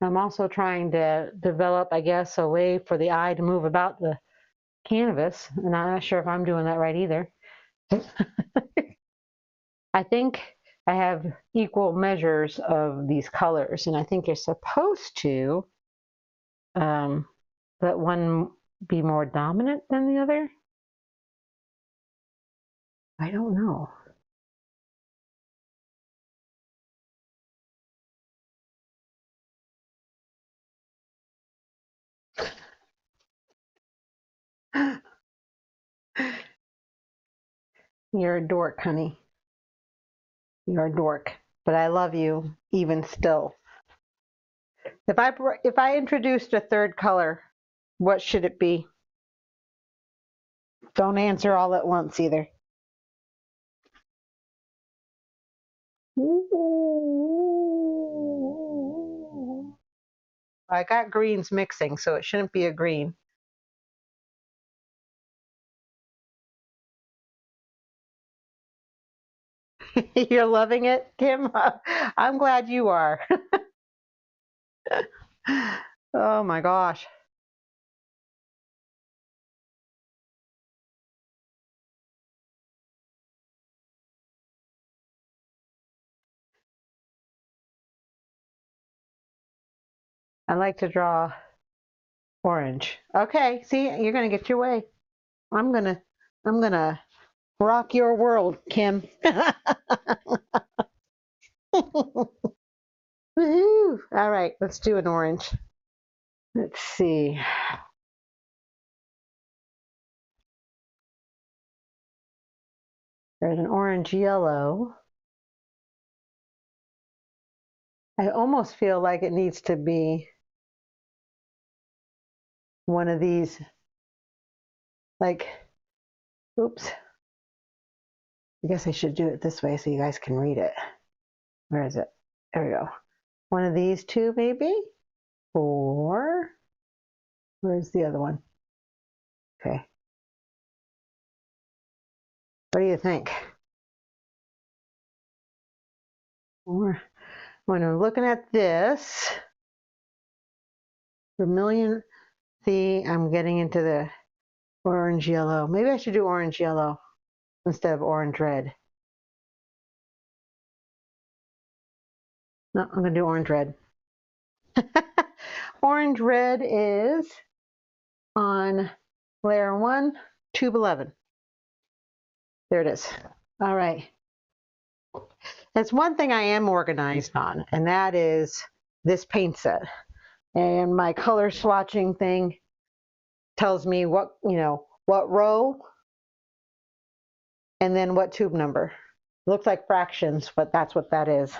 [SPEAKER 1] I'm also trying to develop, I guess, a way for the eye to move about the canvas, and I'm not sure if I'm doing that right either. I think I have equal measures of these colors, and I think you're supposed to let one be more dominant than the other. I don't know. You're a dork, honey. You're a dork, but I love you even still. If I introduced a third color, what should it be? Don't answer all at once either. I got greens mixing, so it shouldn't be a green. You're loving it, Kim? I'm glad you are. Oh my gosh. I like to draw orange. Okay, see, you're gonna get your way. I'm gonna I'm gonna rock your world, Kim. Woohoo! All right, let's do an orange. Let's see. There's an orange yellow. I almost feel like it needs to be one of these, like, oops. I guess I should do it this way so you guys can read it. Where is it? There we go. One of these two, maybe? Or, where's the other one? Okay. What do you think? Or, when I'm looking at this, vermilion, see, I'm getting into the orange yellow. Maybe I should do orange yellow instead of orange red. No, I'm going to do orange red. Orange red is on layer 1, tube 11. There it is. All right. That's one thing I am organized on, and that is this paint set. And my color swatching thing tells me what row and then what tube number. It looks like fractions, but that's what that is.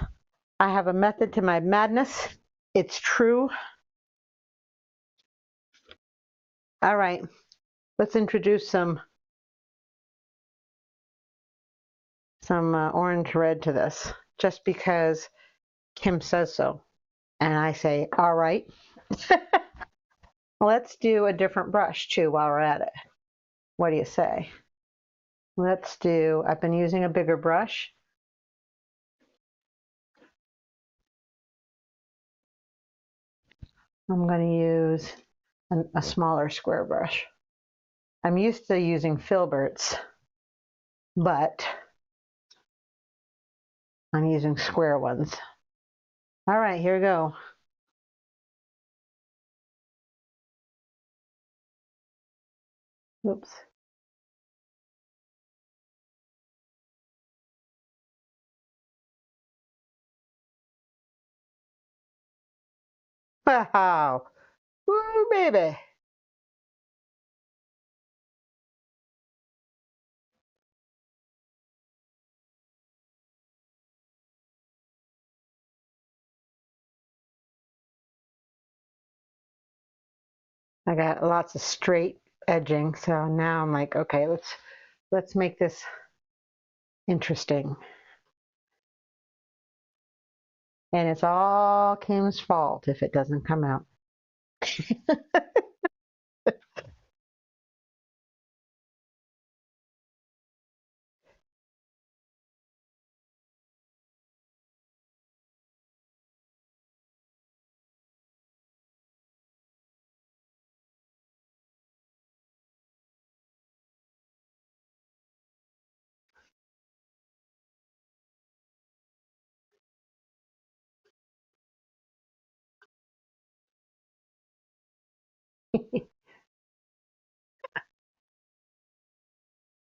[SPEAKER 1] I have a method to my madness. It's true. All right, let's introduce some orange red to this, just because Kim says so. And I say, all right. Let's do a different brush too while we're at it. What do you say? Let's do, I've been using a bigger brush. I'm going to use a smaller square brush. I'm used to using filberts, but I'm using square ones. All right, here we go. Oops. Wow. Woo, baby. I got lots of straight edging, so now I'm like, okay, let's make this interesting. And it's all Kim's fault if it doesn't come out.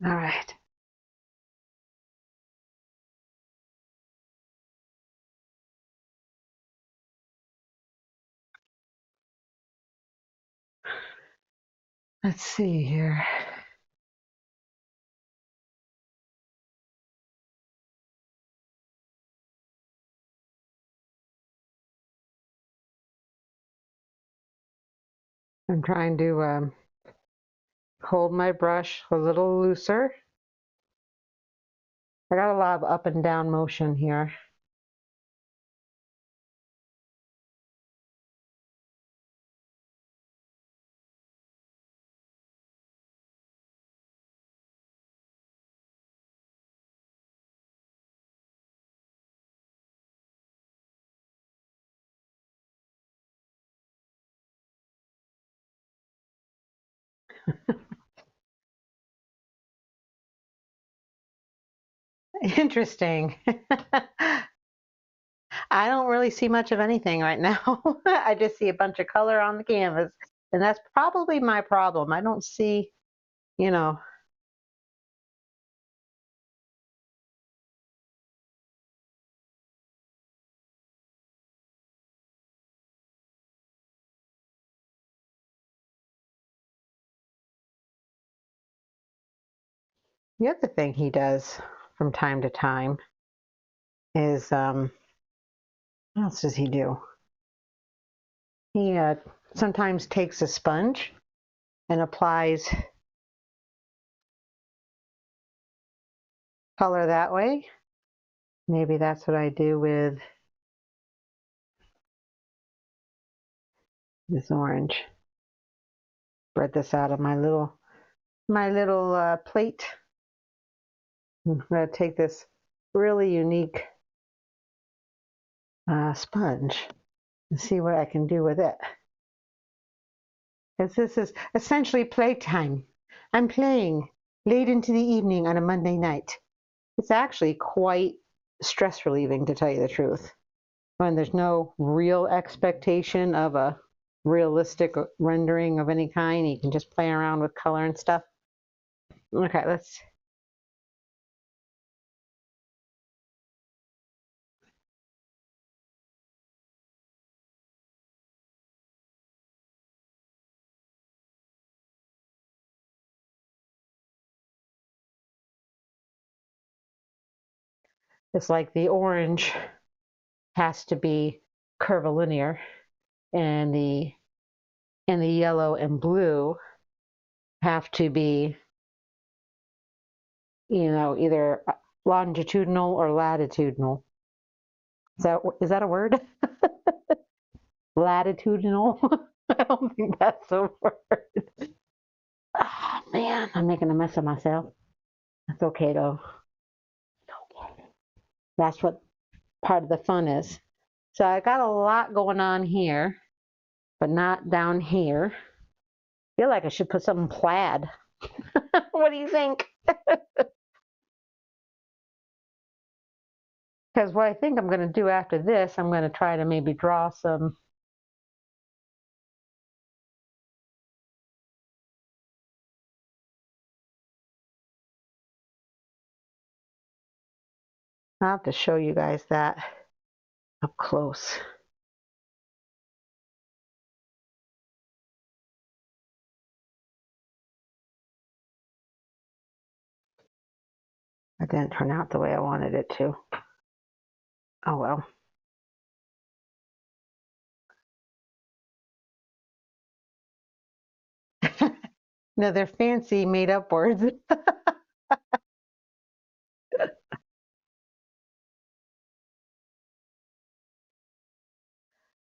[SPEAKER 1] All right. Let's see here. I'm trying to hold my brush a little looser. I got a lot of up and down motion here. Interesting. I don't really see much of anything right now. I just see a bunch of color on the canvas, and that's probably my problem. I don't see, you know, The other thing he does from time to time is, what else does he do? He sometimes takes a sponge and applies color that way. Maybe that's what I do with this orange. Spread this out of my little plate. I'm going to take this really unique sponge and see what I can do with it. Because this is essentially playtime. I'm playing late into the evening on a Monday night. It's actually quite stress relieving, to tell you the truth, when there's no real expectation of a realistic rendering of any kind. You can just play around with color and stuff. Okay, let's. It's like the orange has to be curvilinear, and the yellow and blue have to be, either longitudinal or latitudinal. Is that a word? Latitudinal? I don't think that's a word. Oh, man, I'm making a mess of myself. That's okay though. That's what part of the fun is. So I got a lot going on here, but not down here. I feel like I should put something plaid. What do you think? Because what I think I'm going to do after this, I'm going to try to maybe draw some. I'll have to show you guys that up close. It didn't turn out the way I wanted it to. Oh well. No, they're fancy made up words.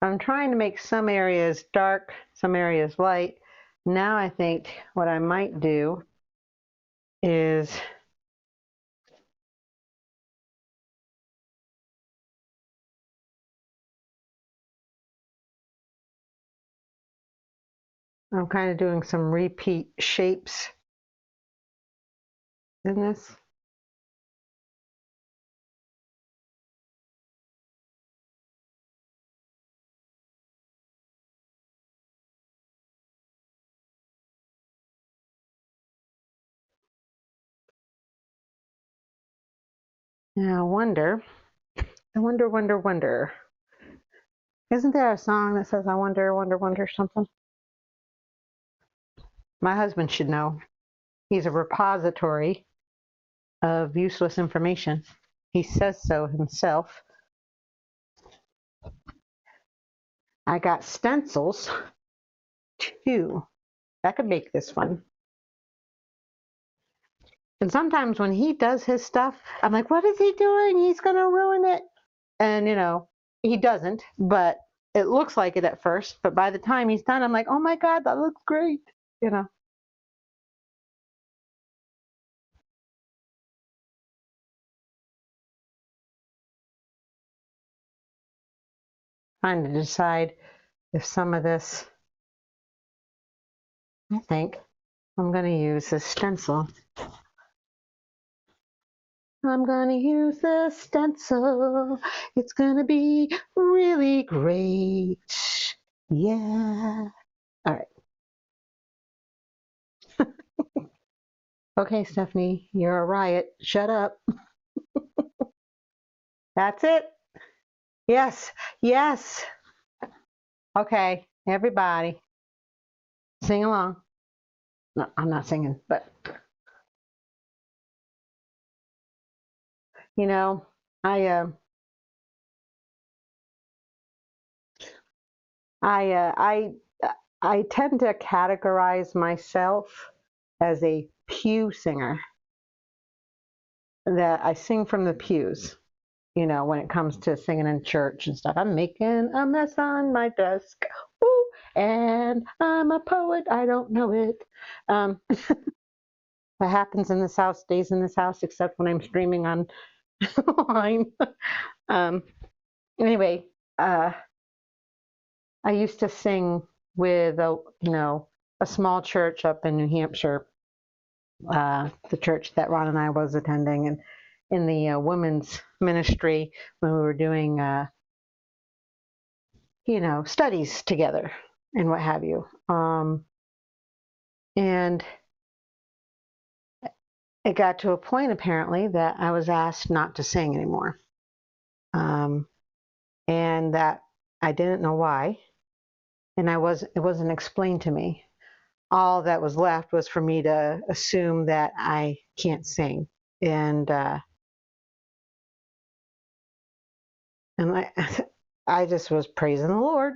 [SPEAKER 1] I'm trying to make some areas dark, some areas light. Now I think what I might do is I'm kind of doing some repeat shapes in this. Now I wonder. Isn't there a song that says I wonder something? My husband should know. He's a repository of useless information. He says so himself. I got stencils too. That could make this fun. And sometimes when he does his stuff, I'm like, what is he doing? He's going to ruin it. And, he doesn't, but it looks like it at first. But by the time he's done, I'm like, oh my God, that looks great. Trying to decide if some of this, I think I'm going to use a stencil. I'm going to use the stencil. It's going to be really great. Yeah. All right. Okay, Stephanie, you're a riot. Shut up. That's it. Yes. Yes. Okay, everybody, sing along. No, I'm not singing, but You know, I uh, I uh, I I tend to categorize myself as a pew singer. That I sing from the pews. You know, when it comes to singing in church and stuff, I'm making a mess on my desk. Woo! And I'm a poet. I don't know it. That happens in this house, stays in this house, except when I'm streaming online. um, anyway, uh, I used to sing with a small church up in New Hampshire, the church that Ron and I was attending, and in the women's ministry when we were doing studies together and what have you. And it got to a point apparently that I was asked not to sing anymore, um, and that I didn't know why, and it wasn't explained to me. All that was left was for me to assume that I can't sing, and and I just was praising the Lord.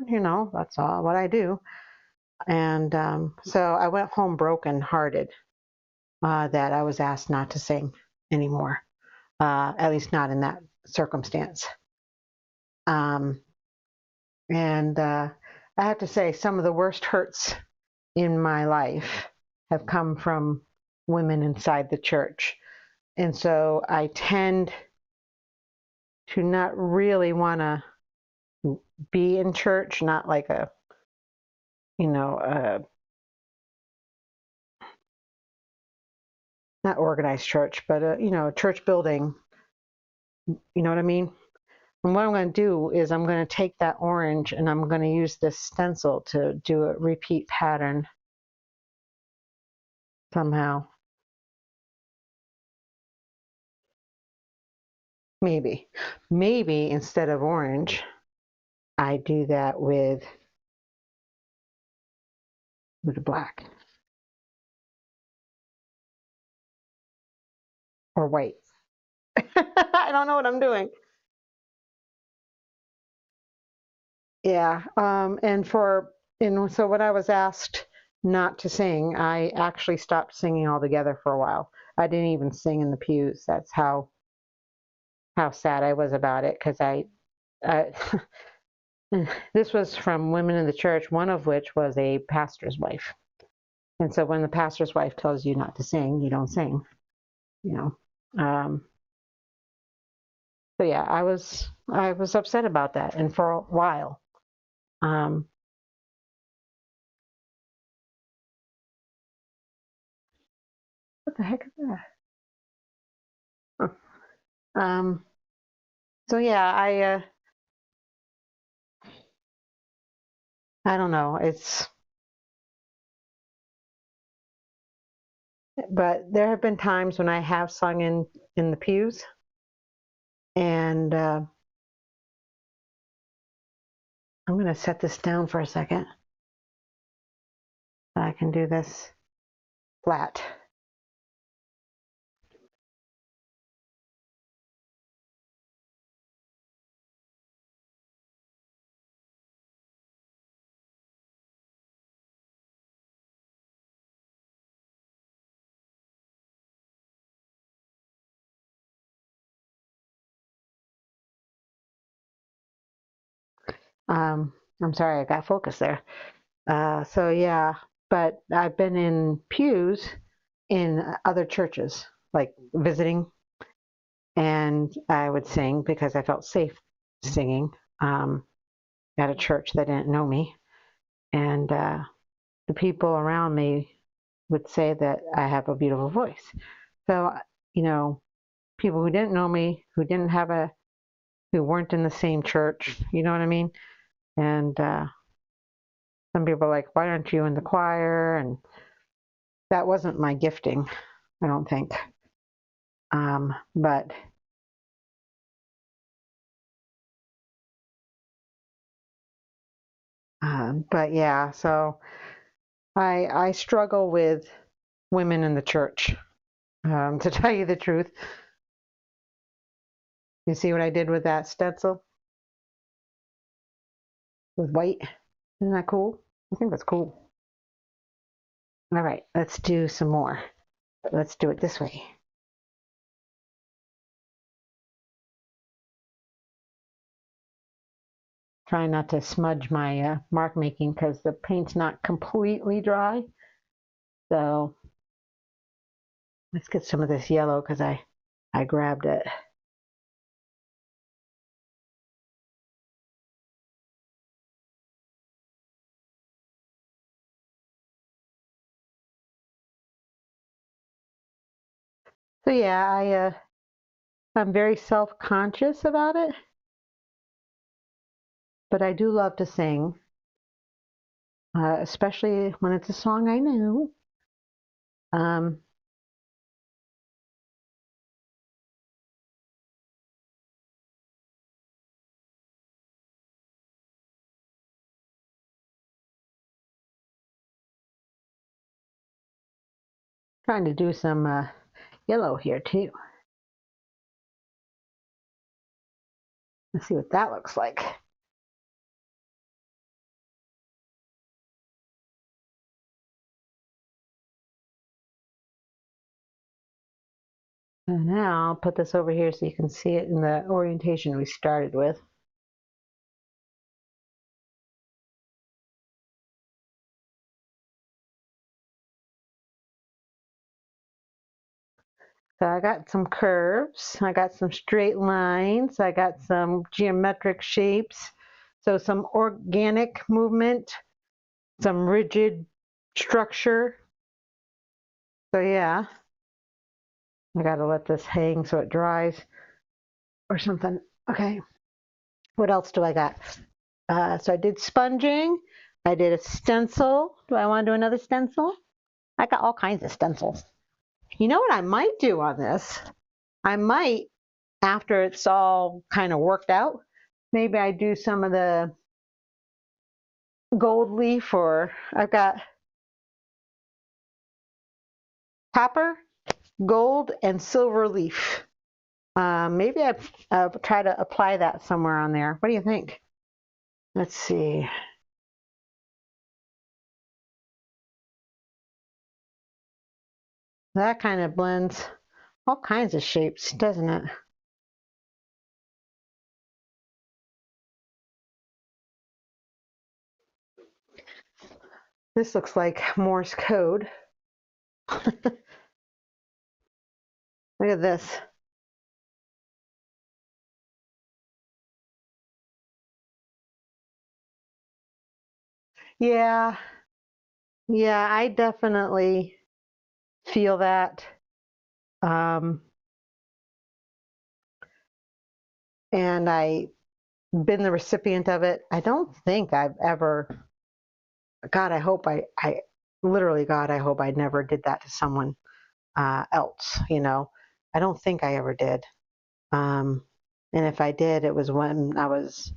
[SPEAKER 1] That's all what I do. And so I went home brokenhearted that I was asked not to sing anymore, at least not in that circumstance. Um, and I have to say, some of the worst hurts in my life have come from women inside the church. And so I tend to not really want to be in church, not like a, you know, not organized church, but a church building. You know what I mean? And what I'm going to do is I'm going to take that orange and I'm going to use this stencil to do a repeat pattern somehow. Maybe. Maybe instead of orange, I do that with the black or white. I don't know what I'm doing. Yeah. And so when I was asked not to sing, I actually stopped singing altogether for a while. I didn't even sing in the pews. That's how sad I was about it because I this was from women in the church, one of which was a pastor's wife. And so when the pastor's wife tells you not to sing, you don't sing, you know. So yeah, I was upset about that, and for a while. Um, what the heck is that? Huh. Um, so yeah, I don't know. But there have been times when I have sung in the pews, and I'm going to set this down for a second. I can do this flat. Um, I'm sorry, I got focus there. So yeah, but I've been in pews in other churches, like visiting, and I would sing because I felt safe singing at a church that didn't know me, and the people around me would say that I have a beautiful voice. So you know, people who didn't know me, who weren't in the same church, you know what I mean, and some people are like, why aren't you in the choir? And that wasn't my gifting, I don't think. But but yeah, so I struggle with women in the church, to tell you the truth. You see what I did with that stencil? With white? Isn't that cool? I think that's cool. All right, let's do some more. Let's do it this way. Trying not to smudge my mark making because the paint's not completely dry. So let's get some of this yellow because I grabbed it. So yeah, I'm very self-conscious about it, but I do love to sing, especially when it's a song I know. Um, Trying to do some yellow here too. Let's see what that looks like. And now I'll put this over here so you can see it in the orientation we started with. So I got some curves, I got some straight lines, I got some geometric shapes, so some organic movement, some rigid structure. So yeah, I gotta let this hang so it dries or something. Okay, what else do I got? So I did sponging, I did a stencil. Do I want to do another stencil? I got all kinds of stencils. You know what I might do on this? I might, after it's all kind of worked out, maybe I do some of the gold leaf, or I've got copper, gold, and silver leaf. Maybe I'll try to apply that somewhere on there. What do you think? Let's see. That kind of blends all kinds of shapes, doesn't it? This looks like Morse code. Look at this. Yeah, yeah, I definitely feel that. Um, and I've been the recipient of it. I don't think I've ever, God, I hope I literally, God, I hope I never did that to someone else, you know. I don't think I ever did. Um, and if I did, it was when I was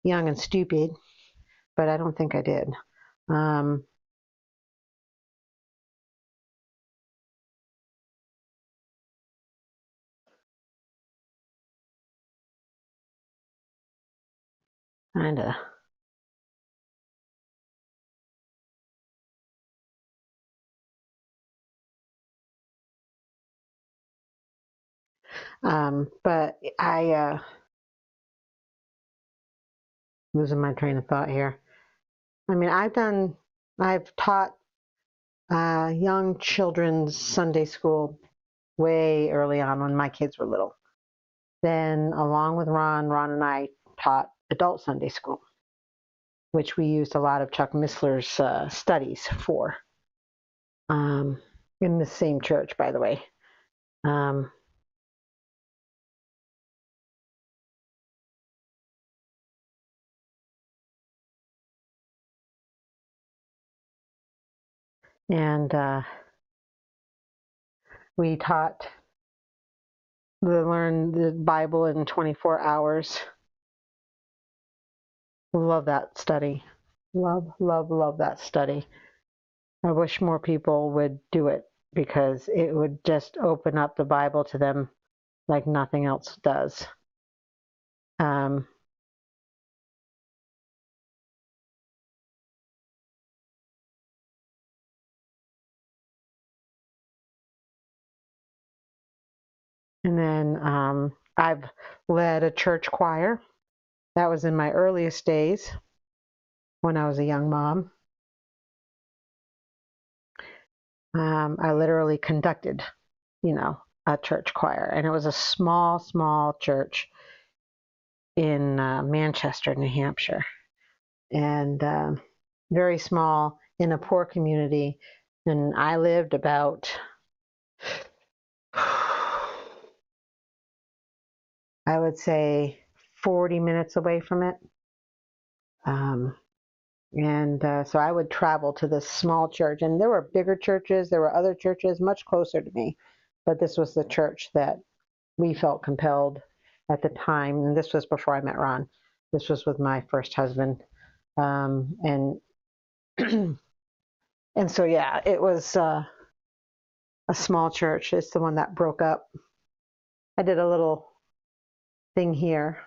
[SPEAKER 1] young and stupid, but I don't think I did. Um, Kinda. But losing my train of thought here. I mean, I've taught young children's Sunday school way early on when my kids were little. Then, along with Ron and I taught adult Sunday school, which we used a lot of Chuck Missler's studies for, um, in the same church, by the way. Um, and we taught to learn the Bible in 24 hours. Love that study. Love, love, love that study. I wish more people would do it because it would just open up the Bible to them like nothing else does. Um, and then I've led a church choir. That was in my earliest days when I was a young mom. I literally conducted, a church choir, and it was a small, small church in Manchester, New Hampshire, and very small in a poor community. And I lived about, I would say, 40 minutes away from it. And so I would travel to this small church, and there were bigger churches, there were other churches much closer to me, but this was the church that we felt compelled at the time. And this was before I met Ron. This was with my first husband, and and so yeah, it was a small church. It's the one that broke up. I did a little thing here.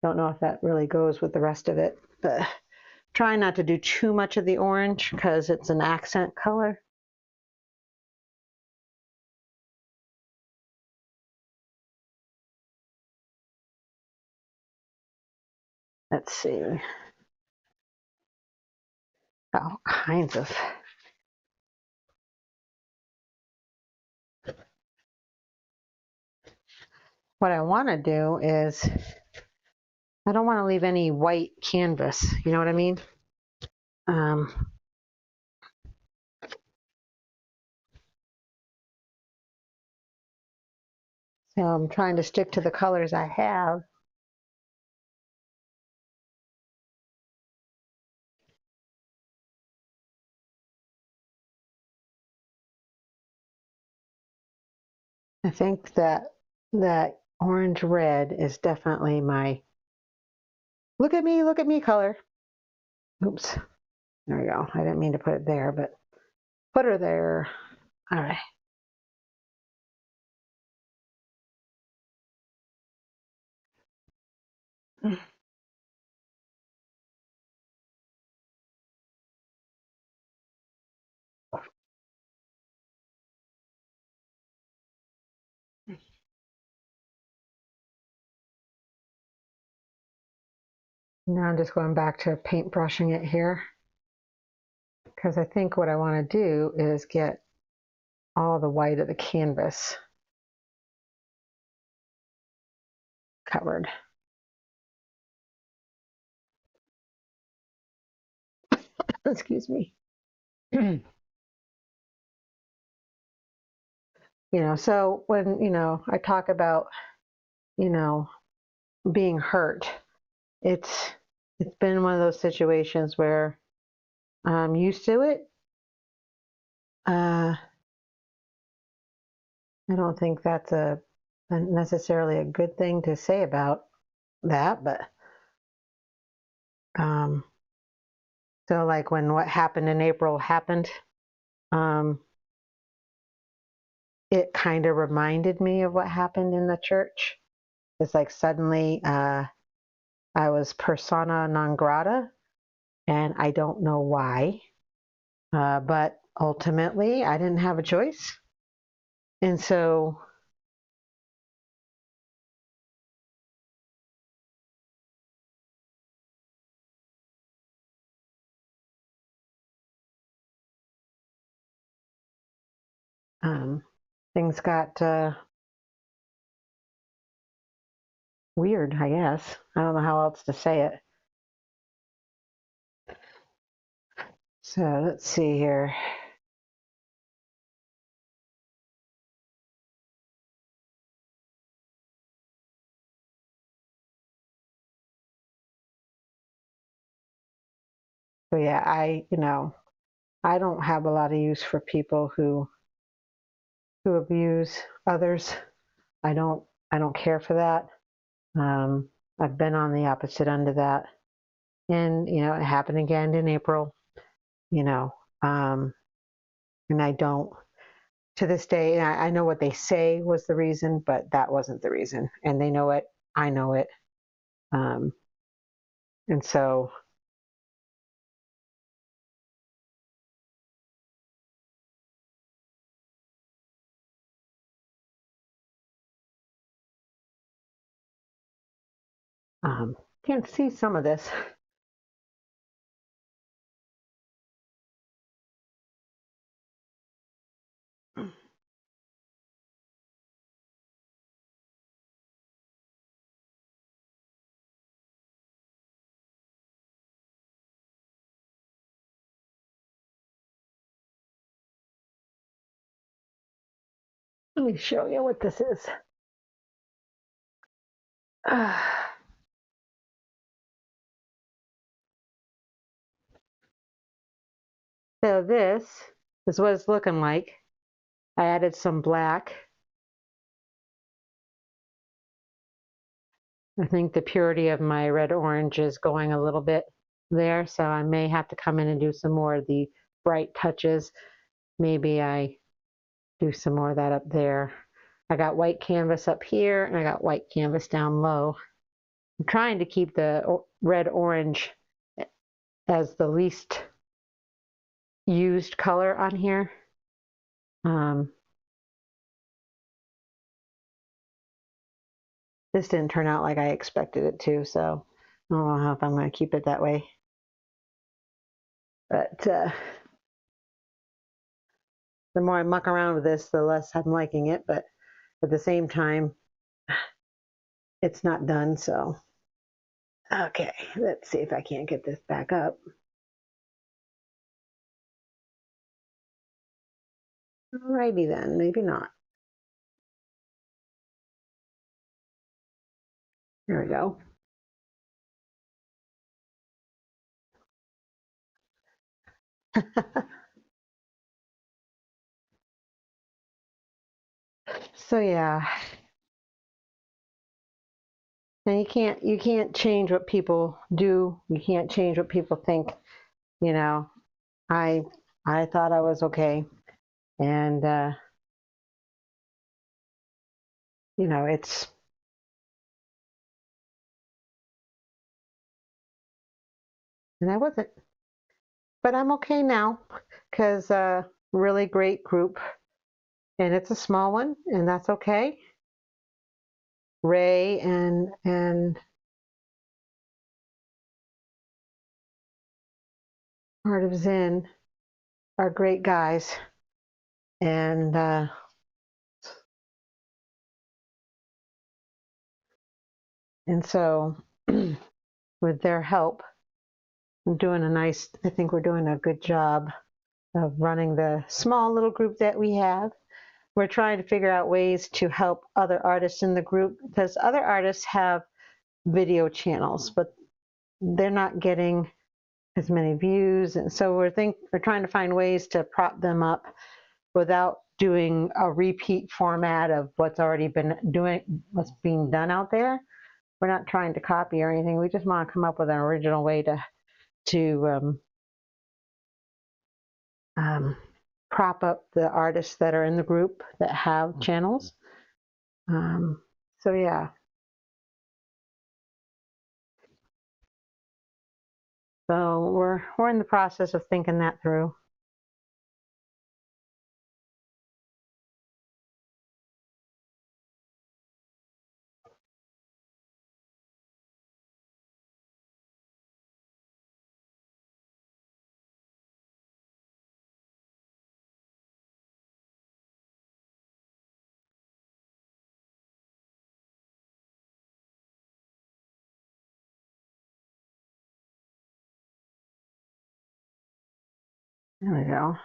[SPEAKER 1] Don't know if that really goes with the rest of it, but try not to do too much of the orange because it's an accent color. Let's see. All kinds of. What I want to do is, I don't want to leave any white canvas. You know what I mean? Um, so I'm trying to stick to the colors I have. I think that orange red is definitely my look at me color. Oops. There we go. I didn't mean to put it there, but put her there. All right. Now I'm just going back to paintbrushing it here because I think what I want to do is get all the white of the canvas covered. Excuse me. So when, I talk about, you know, being hurt, it's it's been one of those situations where I'm used to it. I don't think that's a necessarily a good thing to say about that, but um, so like when what happened in April happened, um, it kind of reminded me of what happened in the church. It's like suddenly I was persona non grata, and I don't know why, but ultimately I didn't have a choice, and so um, things got weird, I guess. I don't know how else to say it. So let's see here. So yeah, I don't have a lot of use for people who abuse others. I don't I don't care for that. Um, I've been on the opposite end of that, and it happened again in April. You know, um, and I don't to this day. I know what they say was the reason, but that wasn't the reason, and they know it. I know it. And so can't see some of this. Let me show you what this is. So this is what it's looking like. I added some black. I think the purity of my red orange is going a little bit there, so I may have to come in and do some more of the bright touches. Maybe I do some more of that up there. I got white canvas up here and I got white canvas down low. I'm trying to keep the red orange as the least used color on here. This didn't turn out like I expected it to, so I don't know if I'm going to keep it that way. But the more I muck around with this, the less I'm liking it. But at the same time, it's not done, so. Okay, let's see if I can't get this back up. Alrighty then, maybe not. There we go. So yeah, and you can't change what people do. You can't change what people think. You know, I thought I was okay, and you know, and I wasn't, but I'm okay now because really great group, and it's a small one, and that's okay. Ray and Art of Zen are great guys, and so with their help, I think we're doing a good job of running the small little group that we have. We're trying to figure out ways to help other artists in the group because other artists have video channels, but they're not getting as many views, and so we're trying to find ways to prop them up without doing a repeat format of what's being done out there. We're not trying to copy or anything. We just want to come up with an original way to prop up the artists that are in the group that have channels. So yeah. So we're in the process of thinking that through. There we go.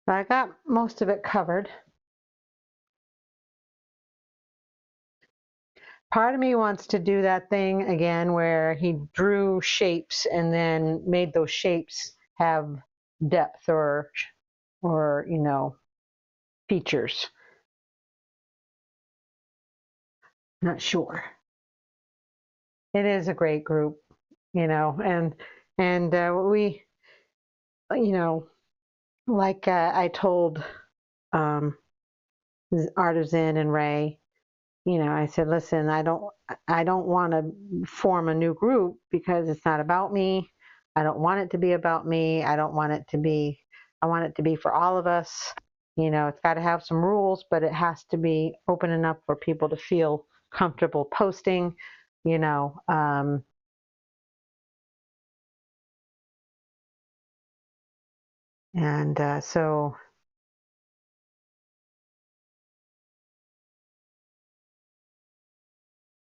[SPEAKER 1] So I got most of it covered. Part of me wants to do that thing again where he drew shapes and then made those shapes have depth or you know, features. Not sure. It is a great group, you know, and we, you know, like I told um, Artisan and Ray, I said, listen, I don't want to form a new group because it's not about me. I don't want it to be about me. I don't want it to be, I want it to be for all of us. It's got to have some rules, but it has to be open enough for people to feel comfortable posting, you know. And so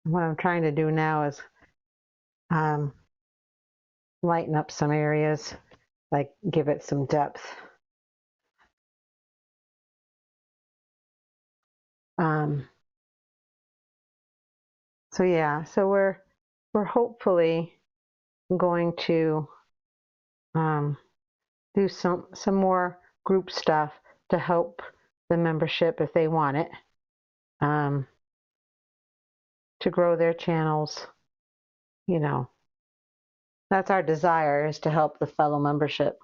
[SPEAKER 1] what I'm trying to do now is um, lighten up some areas, like give it some depth. Um, so yeah, so we're hopefully going to um, do some more group stuff to help the membership if they want it, um, to grow their channels. You know, that's our desire, is to help the fellow membership.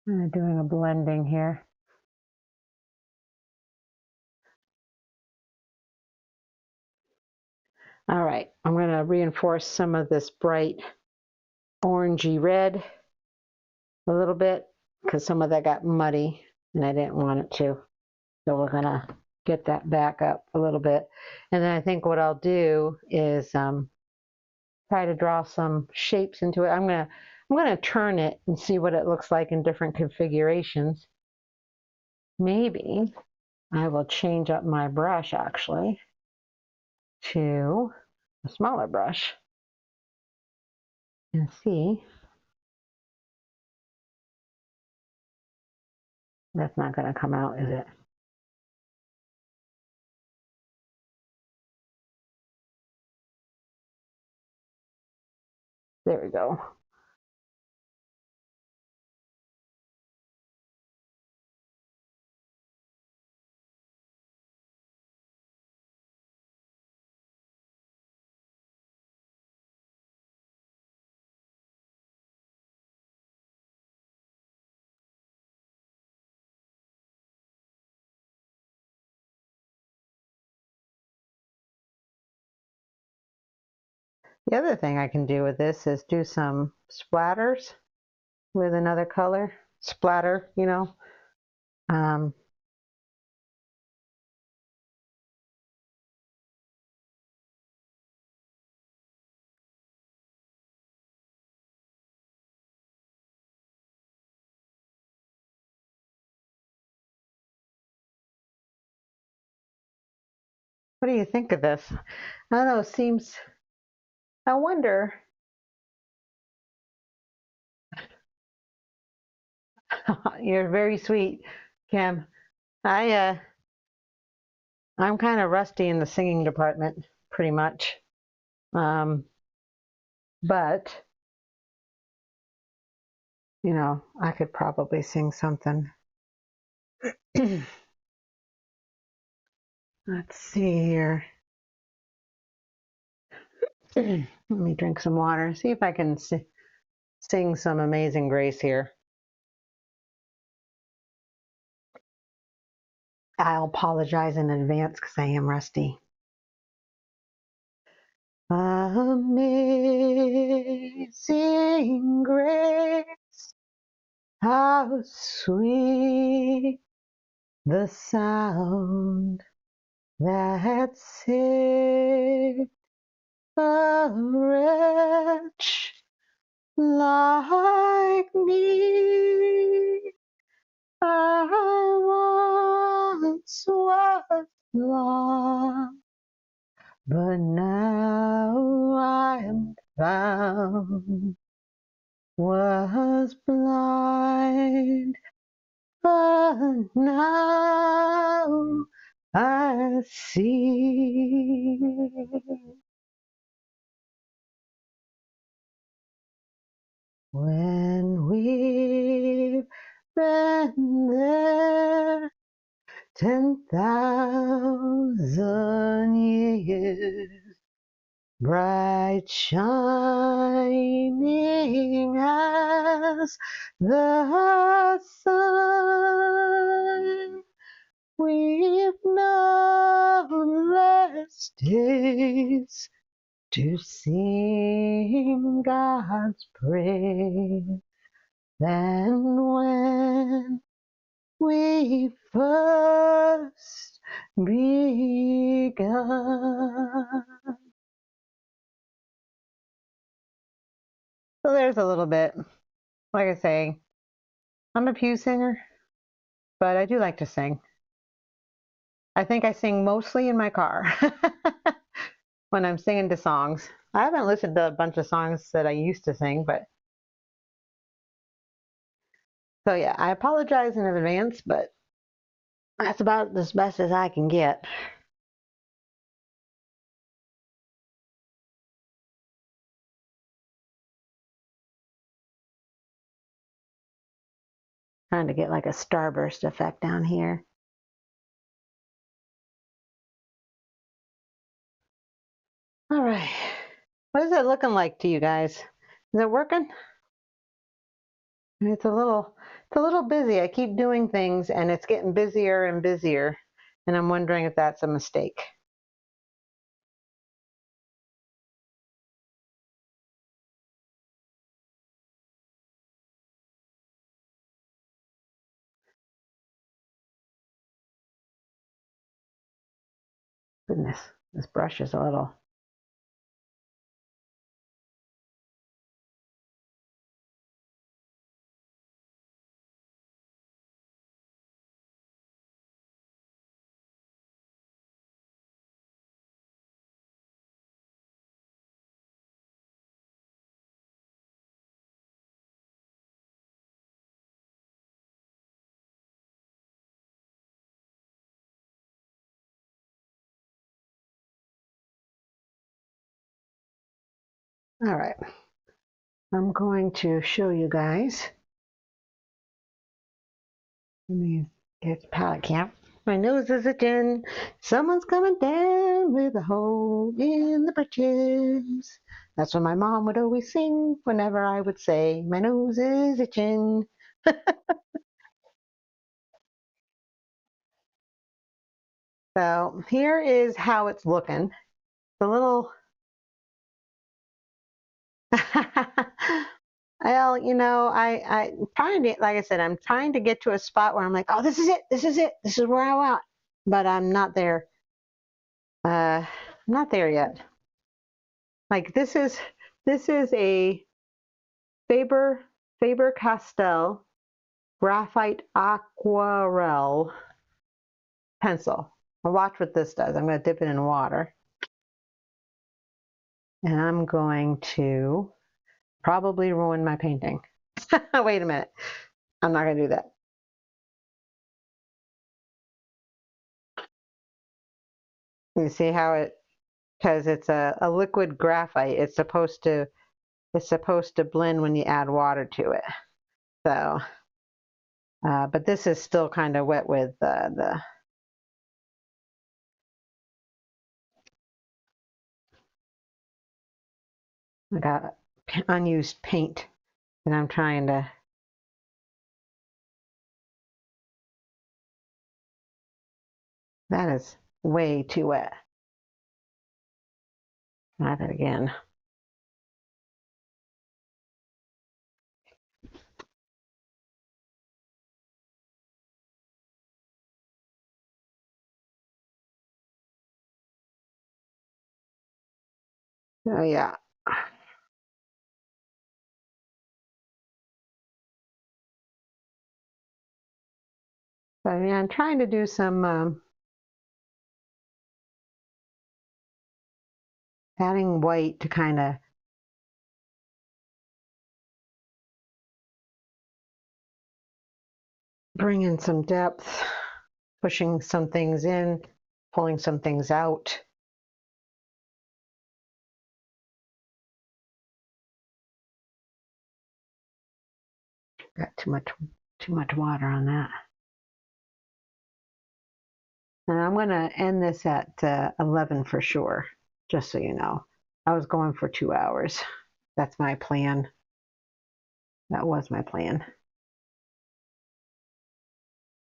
[SPEAKER 1] I'm doing a blending here. All right, I'm going to reinforce some of this bright orangey red a little bit because some of that got muddy and I didn't want it to. So we're going to get that back up a little bit. And then I think what I'll do is try to draw some shapes into it. I'm gonna turn it and see what it looks like in different configurations. Maybe I will change up my brush actually to a smaller brush and see. That's not going to come out, is it? There we go. The other thing I can do with this is do some splatters with another color. Splatter, Um, what do you think of this? I don't know, seems, I wonder. You're very sweet, Kim. I I'm kind of rusty in the singing department, pretty much. Um, but I could probably sing something. Let's see here. Let me drink some water. See if I can sing some Amazing Grace here. I'll apologize in advance because I am rusty. Amazing grace, how sweet the sound that saved a wretch like me. I once was lost, but now I am found. Was blind, but now I see. When we've been there 10,000 years, bright shining as the sun, we've known less days to sing God's praise than when we first begun. So there's a little bit. Like I say, I'm a pew singer, but I do like to sing. I think I sing mostly in my car when I'm singing to songs. I haven't listened to a bunch of songs that I used to sing, but so yeah, I apologize in advance, but that's about as best as I can get. Trying to get like a starburst effect down here. All right. What is it looking like to you guys? Is it working? It's a little busy. I keep doing things and it's getting busier and busier. And I'm wondering if that's a mistake. Goodness, this brush is a little. All right. I'm going to show you guys. Let me get the palette cam. My nose is itching. Someone's coming down with a hole in the britches. That's what my mom would always sing whenever I would say, my nose is itching. So here is how it's looking. The little, well, I'm trying to, like I said, I'm trying to get to a spot where I'm like, oh, this is it, this is it, this is where I want, but I'm not there. I'm not there yet. Like this is a Faber-Castell graphite aquarelle pencil. I'll watch what this does. I'm going to dip it in water. And I'm going to probably ruin my painting. Wait a minute. I'm not going to do that. You see how it, because it's a liquid graphite, it's supposed to blend when you add water to it. So, but this is still kind of wet with the. I got unused paint, and I'm trying to. That is way too wet. Try that again. Oh yeah. So yeah, I'm trying to do some adding white to kind of bring in some depth, pushing some things in, pulling some things out. Got too much water on that. And I'm going to end this at 11 for sure, just so you know. I was going for 2 hours. That's my plan. That was my plan.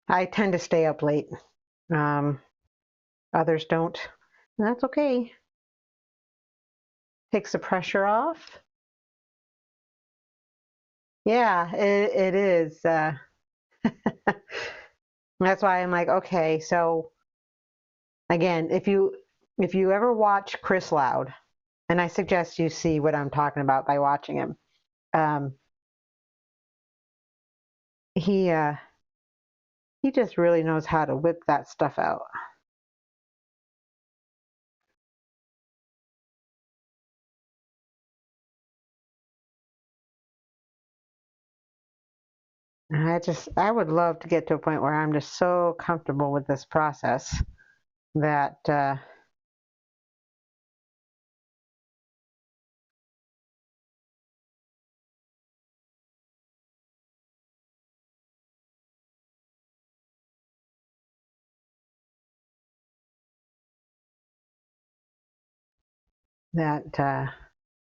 [SPEAKER 1] I tend to stay up late. Others don't. And that's okay. Takes the pressure off. Yeah, it is. That's why I'm like, okay, so again, if you ever watch Chris Loud, and I suggest you see what I'm talking about by watching him, he just really knows how to whip that stuff out. And I would love to get to a point where I'm just so comfortable with this process that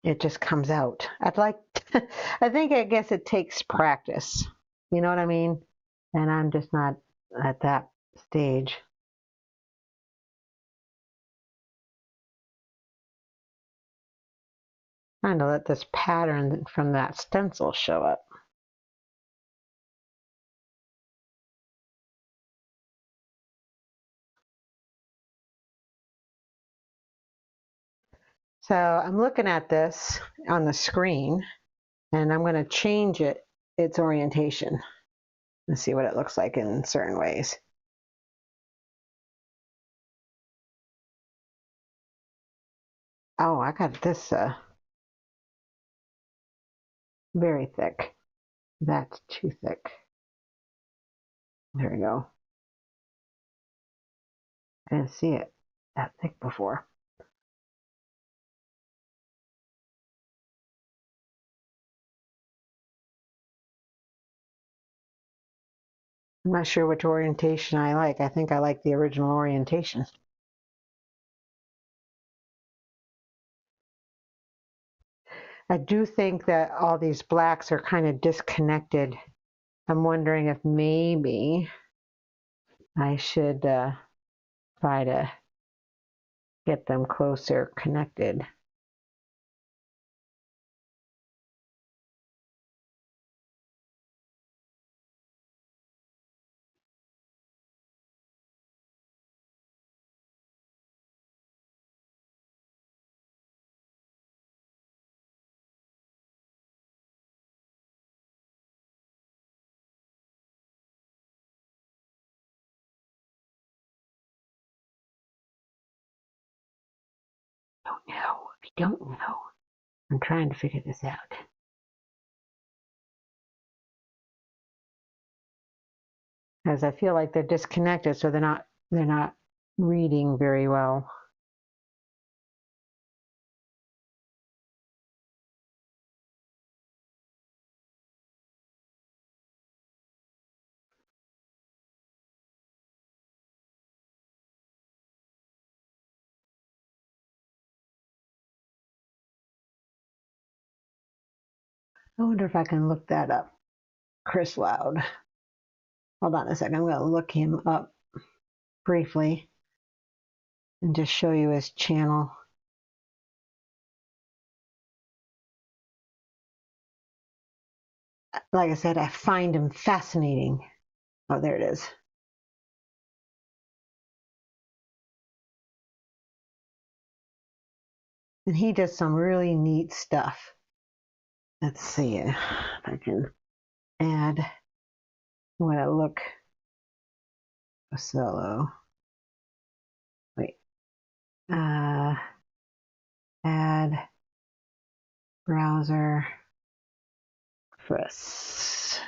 [SPEAKER 1] it just comes out. I guess it takes practice. You know what I mean? And I'm just not at that stage. Trying to let this pattern from that stencil show up. So I'm looking at this on the screen, and I'm going to change its orientation and see what it looks like in certain ways. Oh, I got this very thick. That's too thick. There we go. I didn't see it that thick before. I'm not sure which orientation I like. I think I like the original orientation. I do think that all these blacks are kind of disconnected. I'm wondering if maybe I should try to get them closer connected. I don't know. I'm trying to figure this out. As I feel like they're disconnected, so they're not reading very well. I wonder if I can look that up. Chris Loud. Hold on a second. I'm going to look him up briefly and just show you his channel. Like I said, I find him fascinating. Oh, there it is. And he does some really neat stuff. Let's see if I can add when I look a solo. Wait. Add browser Chris.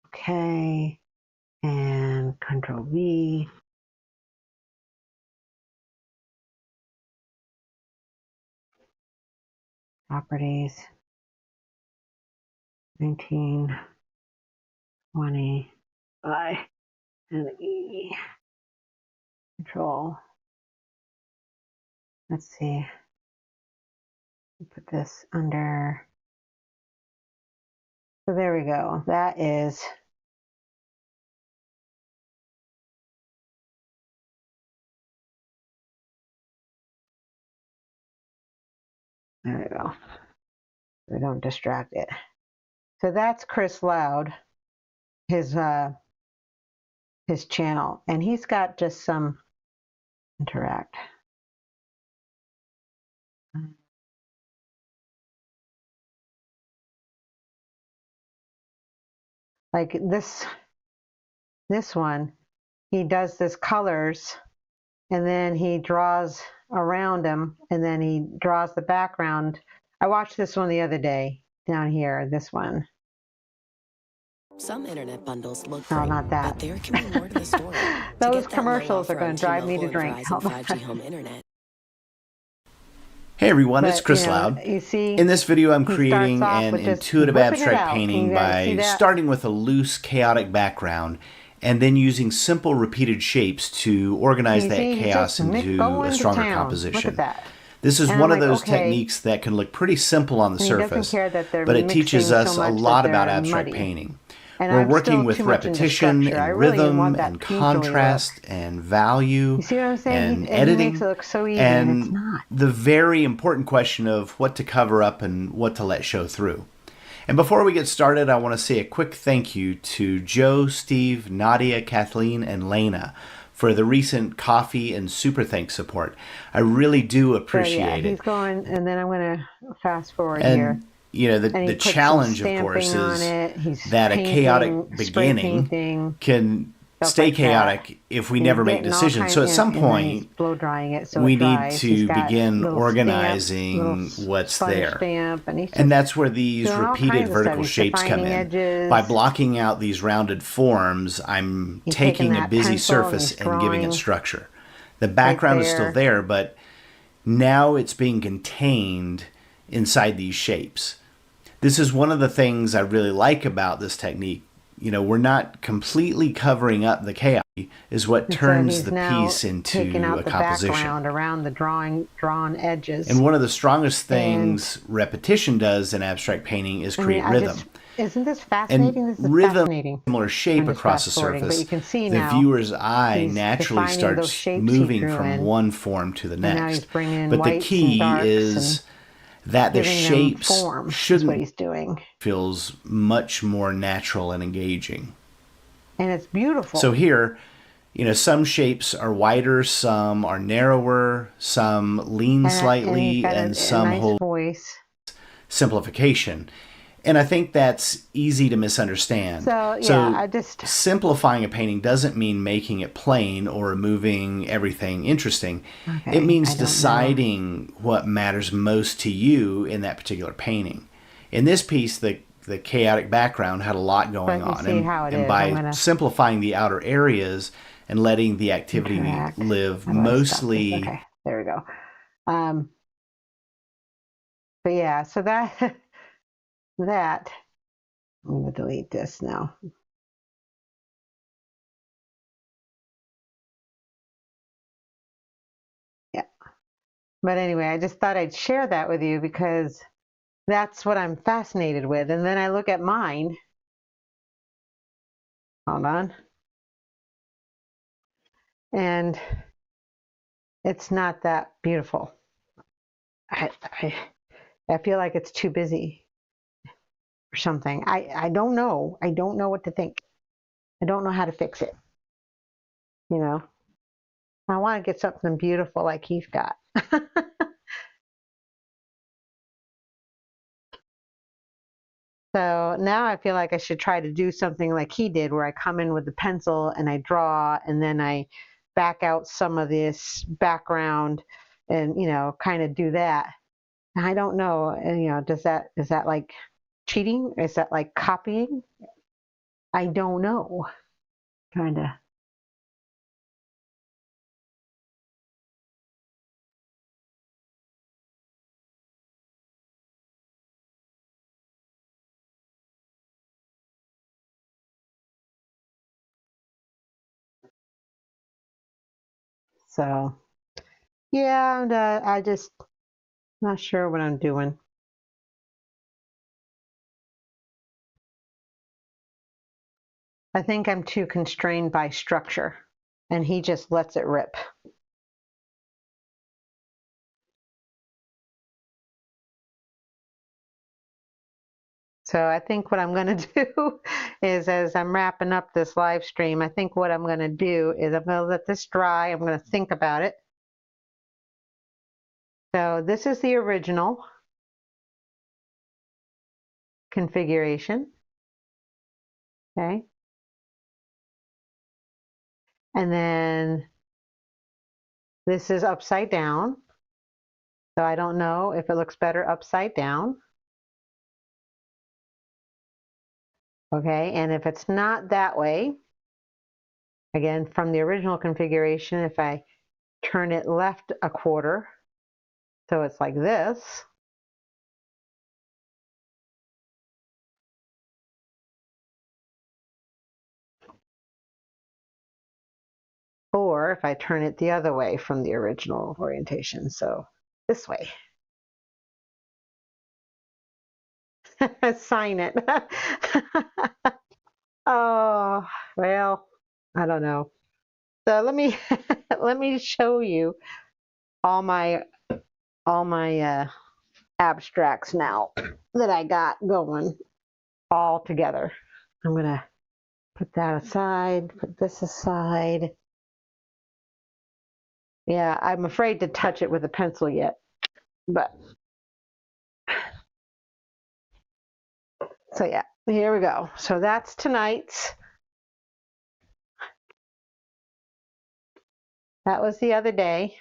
[SPEAKER 1] Okay, and Control V. Properties. 1920 I and E. Control. Let's see. Put this under. So there we go. That is. There we go. We don't distract it. So that's Chris Loud, his channel, and he's got just some interact. Like this one, he does this colors, and then he draws around him, and then he draws the background. I watched this one the other day down here, this one.
[SPEAKER 2] Some internet bundles look
[SPEAKER 1] No,
[SPEAKER 2] great,
[SPEAKER 1] not that.
[SPEAKER 2] but there can be more to the story.
[SPEAKER 1] Those commercials are going to drive me to drink.
[SPEAKER 2] 5G home internet.
[SPEAKER 3] Hey everyone, it's Chris Loud.
[SPEAKER 1] You see,
[SPEAKER 3] in this video I'm creating an intuitive abstract painting by starting with a loose, chaotic background and then using simple repeated shapes to organize that chaos into a stronger composition. This is one of those techniques that can look pretty simple on the surface, but it teaches us a lot about abstract painting. We're working with repetition and rhythm and contrast and value and editing and the very important question of what to cover up and what to let show through. And before we get started, I want to say a quick thank you to Joe, Steve, Nadia, Kathleen, and Lena for the recent coffee and super thanks support. I really do appreciate it.
[SPEAKER 1] He's going, and then I'm going to fast forward here.
[SPEAKER 3] You know, the challenge, of course, is that a chaotic beginning can stay chaotic if we never make decisions. So at some point, we need to begin organizing what's there. And that's where these repeated vertical shapes come in. By blocking out these rounded forms, I'm taking a busy surface and giving it structure. The background is still there, but now it's being contained inside these shapes. This is one of the things I really like about this technique. You know, we're not completely covering up the chaos, is what turns the piece into a composition.
[SPEAKER 1] Around the drawn edges.
[SPEAKER 3] And one of the strongest things repetition does in abstract painting is create rhythm.
[SPEAKER 1] Isn't this fascinating?
[SPEAKER 3] And rhythm, similar shape across the surface.
[SPEAKER 1] You can see
[SPEAKER 3] the viewer's eye naturally starts moving from one form to the next. But the key is that the shapes shouldn't feels much more natural and engaging.
[SPEAKER 1] And it's beautiful.
[SPEAKER 3] So here, you know, some shapes are wider, some are narrower, some lean slightly, and some hold simplification. And I think that's easy to misunderstand. So simplifying a painting doesn't mean making it plain or removing everything interesting. It means deciding what matters most to you in that particular painting. In this piece, the chaotic background had a lot going on. And by simplifying the outer areas and letting the activity live mostly...
[SPEAKER 1] Okay, there we go. But yeah, so that... I'm going to delete this now. Yeah. But anyway, I just thought I'd share that with you because that's what I'm fascinated with. And then I look at mine. Hold on. And it's not that beautiful. I feel like it's too busy. Or something. I don't know. I don't know what to think. I don't know how to fix it. You know, I want to get something beautiful like he's got. So now I feel like I should try to do something like he did, where I come in with the pencil and I draw, and then I back out some of this background, and, kind of do that. And I don't know, and, is that like cheating? Is that like copying? I don't know. Trying to. So, yeah, I just not sure what I'm doing. I think I'm too constrained by structure, and he just lets it rip. So I think what I'm going to do is, as I'm wrapping up this live stream, I think what I'm going to do is I'm going to let this dry. I'm going to think about it. So this is the original configuration. Okay. And then this is upside down. So I don't know if it looks better upside down. Okay, and if it's not that way, again, from the original configuration, if I turn it left a quarter, so it's like this, or if I turn it the other way from the original orientation, so this way. Sign it. Oh, well, I don't know. So let me let me show you all my abstracts now that I got going all together. I'm gonna put that aside, put this aside. Yeah, I'm afraid to touch it with a pencil yet, but so yeah, here we go. So that's tonight's. That was the other day.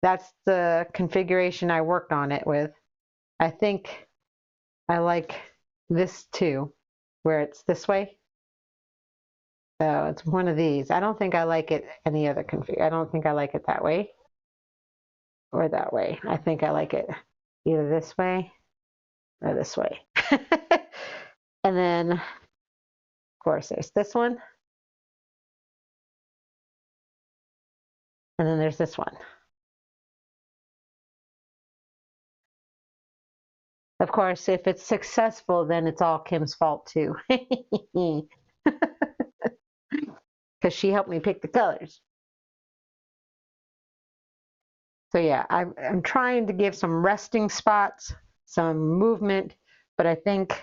[SPEAKER 1] That's the configuration I worked on it with. I think I like this too, where it's this way. So it's one of these. I don't think I like it any other config. I don't think I like it that way or that way. I think I like it either this way or this way. And then, of course, there's this one. And then there's this one. Of course, if it's successful, then it's all Kim's fault too. Because she helped me pick the colors. So yeah, I'm trying to give some resting spots, some movement, but I think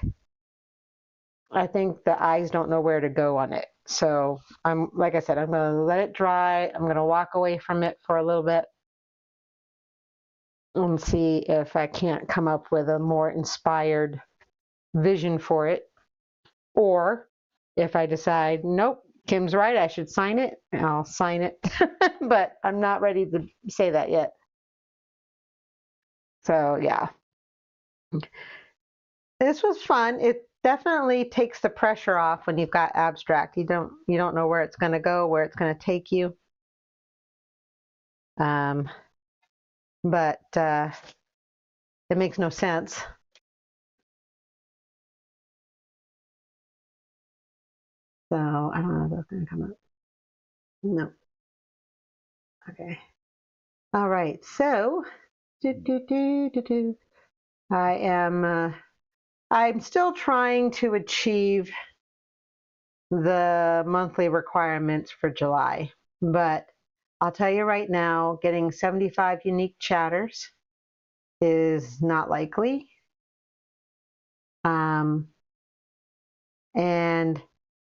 [SPEAKER 1] the eyes don't know where to go on it. So like I said, I'm going to let it dry. I'm going to walk away from it for a little bit and see if I can't come up with a more inspired vision for it. Or if I decide, nope, Kim's right, I should sign it, I'll sign it. But I'm not ready to say that yet. So yeah. This was fun. It definitely takes the pressure off when you've got abstract. You don't know where it's going to go, where it's going to take you. But it makes no sense. So I don't know if that's going to come up. No. Okay. All right. So I'm still trying to achieve the monthly requirements for July, but I'll tell you right now, getting 75 unique chatters is not likely. And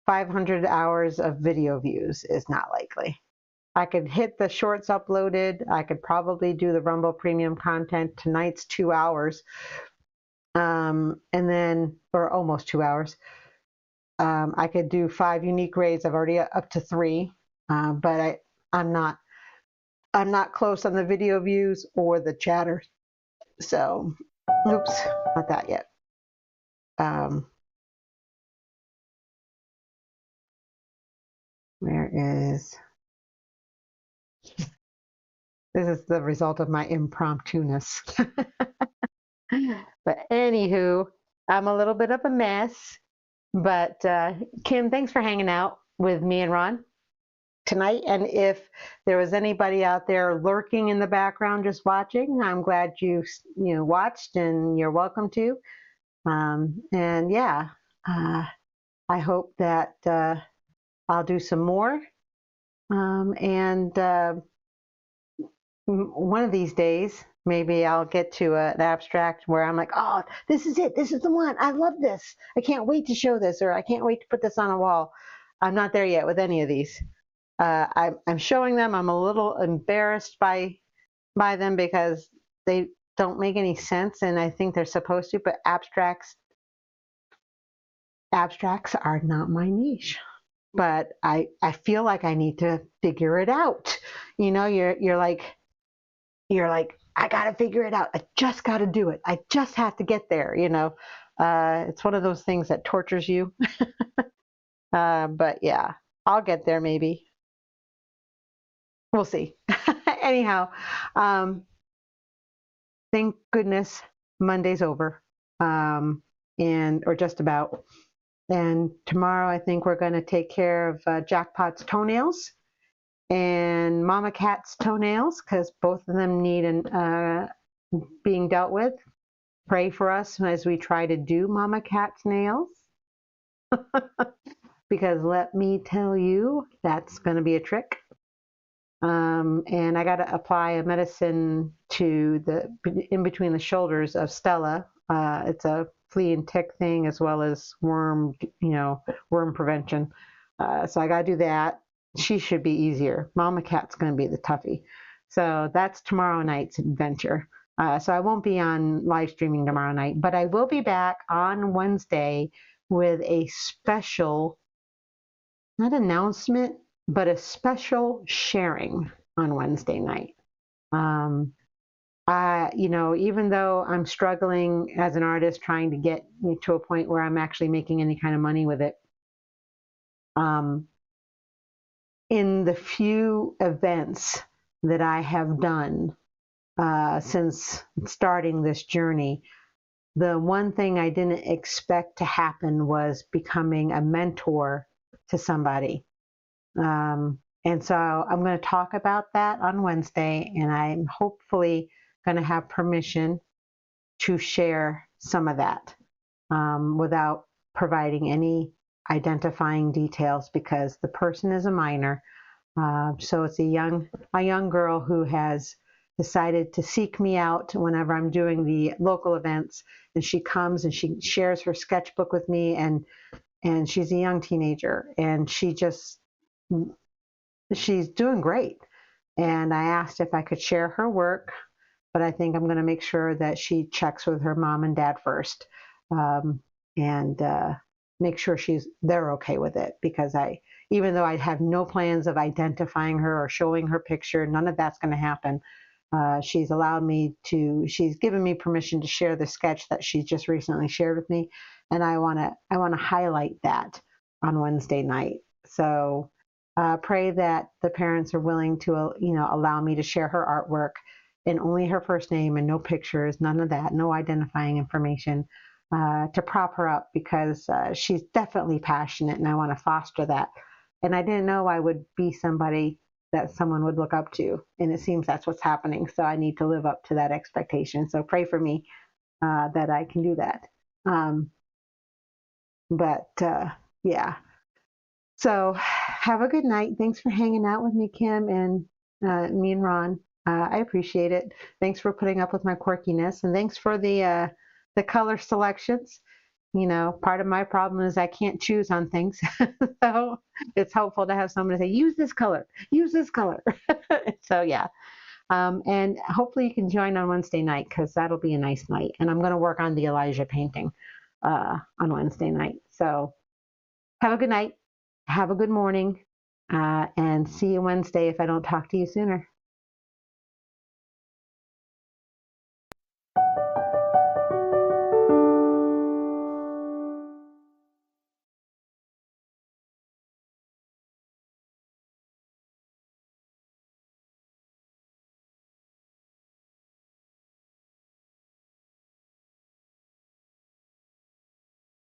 [SPEAKER 1] 500 hours of video views is not likely. I could hit the shorts uploaded. I could probably do the Rumble Premium content. Tonight's 2 hours. And then, or almost 2 hours. I could do 5 unique raids. I've already up to 3, but I'm not I'm not close on the video views or the chatter. So, oops, not that yet. Where is, this is the result of my impromptu-ness. But anywho, I'm a little bit of a mess. But Kim, thanks for hanging out with me and Ron tonight. And if there was anybody out there lurking in the background just watching, I'm glad you watched, and you're welcome to. And yeah, I hope that I'll do some more. And one of these days, maybe I'll get to an abstract where I'm like, oh, this is it. This is the one. I love this. I can't wait to show this, or I can't wait to put this on a wall. I'm not there yet with any of these. I'm showing them. I'm a little embarrassed by them because they don't make any sense, and I think they're supposed to. But abstracts are not my niche. But I feel like I need to figure it out. You're like, I got to figure it out. I just got to do it. I just have to get there. It's one of those things that tortures you. But yeah, I'll get there maybe. We'll see. Anyhow, thank goodness Monday's over, or just about. And tomorrow I think we're going to take care of Jackpot's toenails and Mama Cat's toenails, because both of them need being dealt with. Pray for us as we try to do Mama Cat's nails. Because let me tell you, that's going to be a trick. And I got to apply a medicine to in between the shoulders of Stella. It's a flea and tick thing, as well as worm prevention. So I got to do that. She should be easier. Mama Cat's going to be the toughie. So that's tomorrow night's adventure. So I won't be on live streaming tomorrow night, but I will be back on Wednesday with a special, not announcement, but a special sharing on Wednesday night. Even though I'm struggling as an artist, trying to get to a point where I'm actually making any kind of money with it, in the few events that I have done since starting this journey, the one thing I didn't expect to happen was becoming a mentor to somebody. And so I'm going to talk about that on Wednesday, and I'm hopefully going to have permission to share some of that without providing any identifying details, because the person is a minor. So it's a young girl who has decided to seek me out whenever I'm doing the local events, and she comes and she shares her sketchbook with me, and she's a young teenager, and she's doing great. And I asked if I could share her work, but I think I'm going to make sure that she checks with her mom and dad first, and make sure they're okay with it, because even though I have no plans of identifying her or showing her picture, none of that's going to happen. She's given me permission to share the sketch that she just recently shared with me, and I want to highlight that on Wednesday night. So pray that the parents are willing to allow me to share her artwork in only her first name and no pictures, none of that, no identifying information, to prop her up, because she's definitely passionate, and I want to foster that. And I didn't know I would be somebody that someone would look up to, and it seems that's what's happening. So I need to live up to that expectation. So pray for me that I can do that. Yeah. So have a good night. Thanks for hanging out with me, Kim, and me and Ron. I appreciate it. Thanks for putting up with my quirkiness, and thanks for the color selections. Part of my problem is I can't choose on things. So it's helpful to have someone to say, use this color. So yeah. And hopefully you can join on Wednesday night, because that'll be a nice night. And I'm going to work on the Elijah painting on Wednesday night. So have a good night. Have a good morning. And see you Wednesday if I don't talk to you sooner.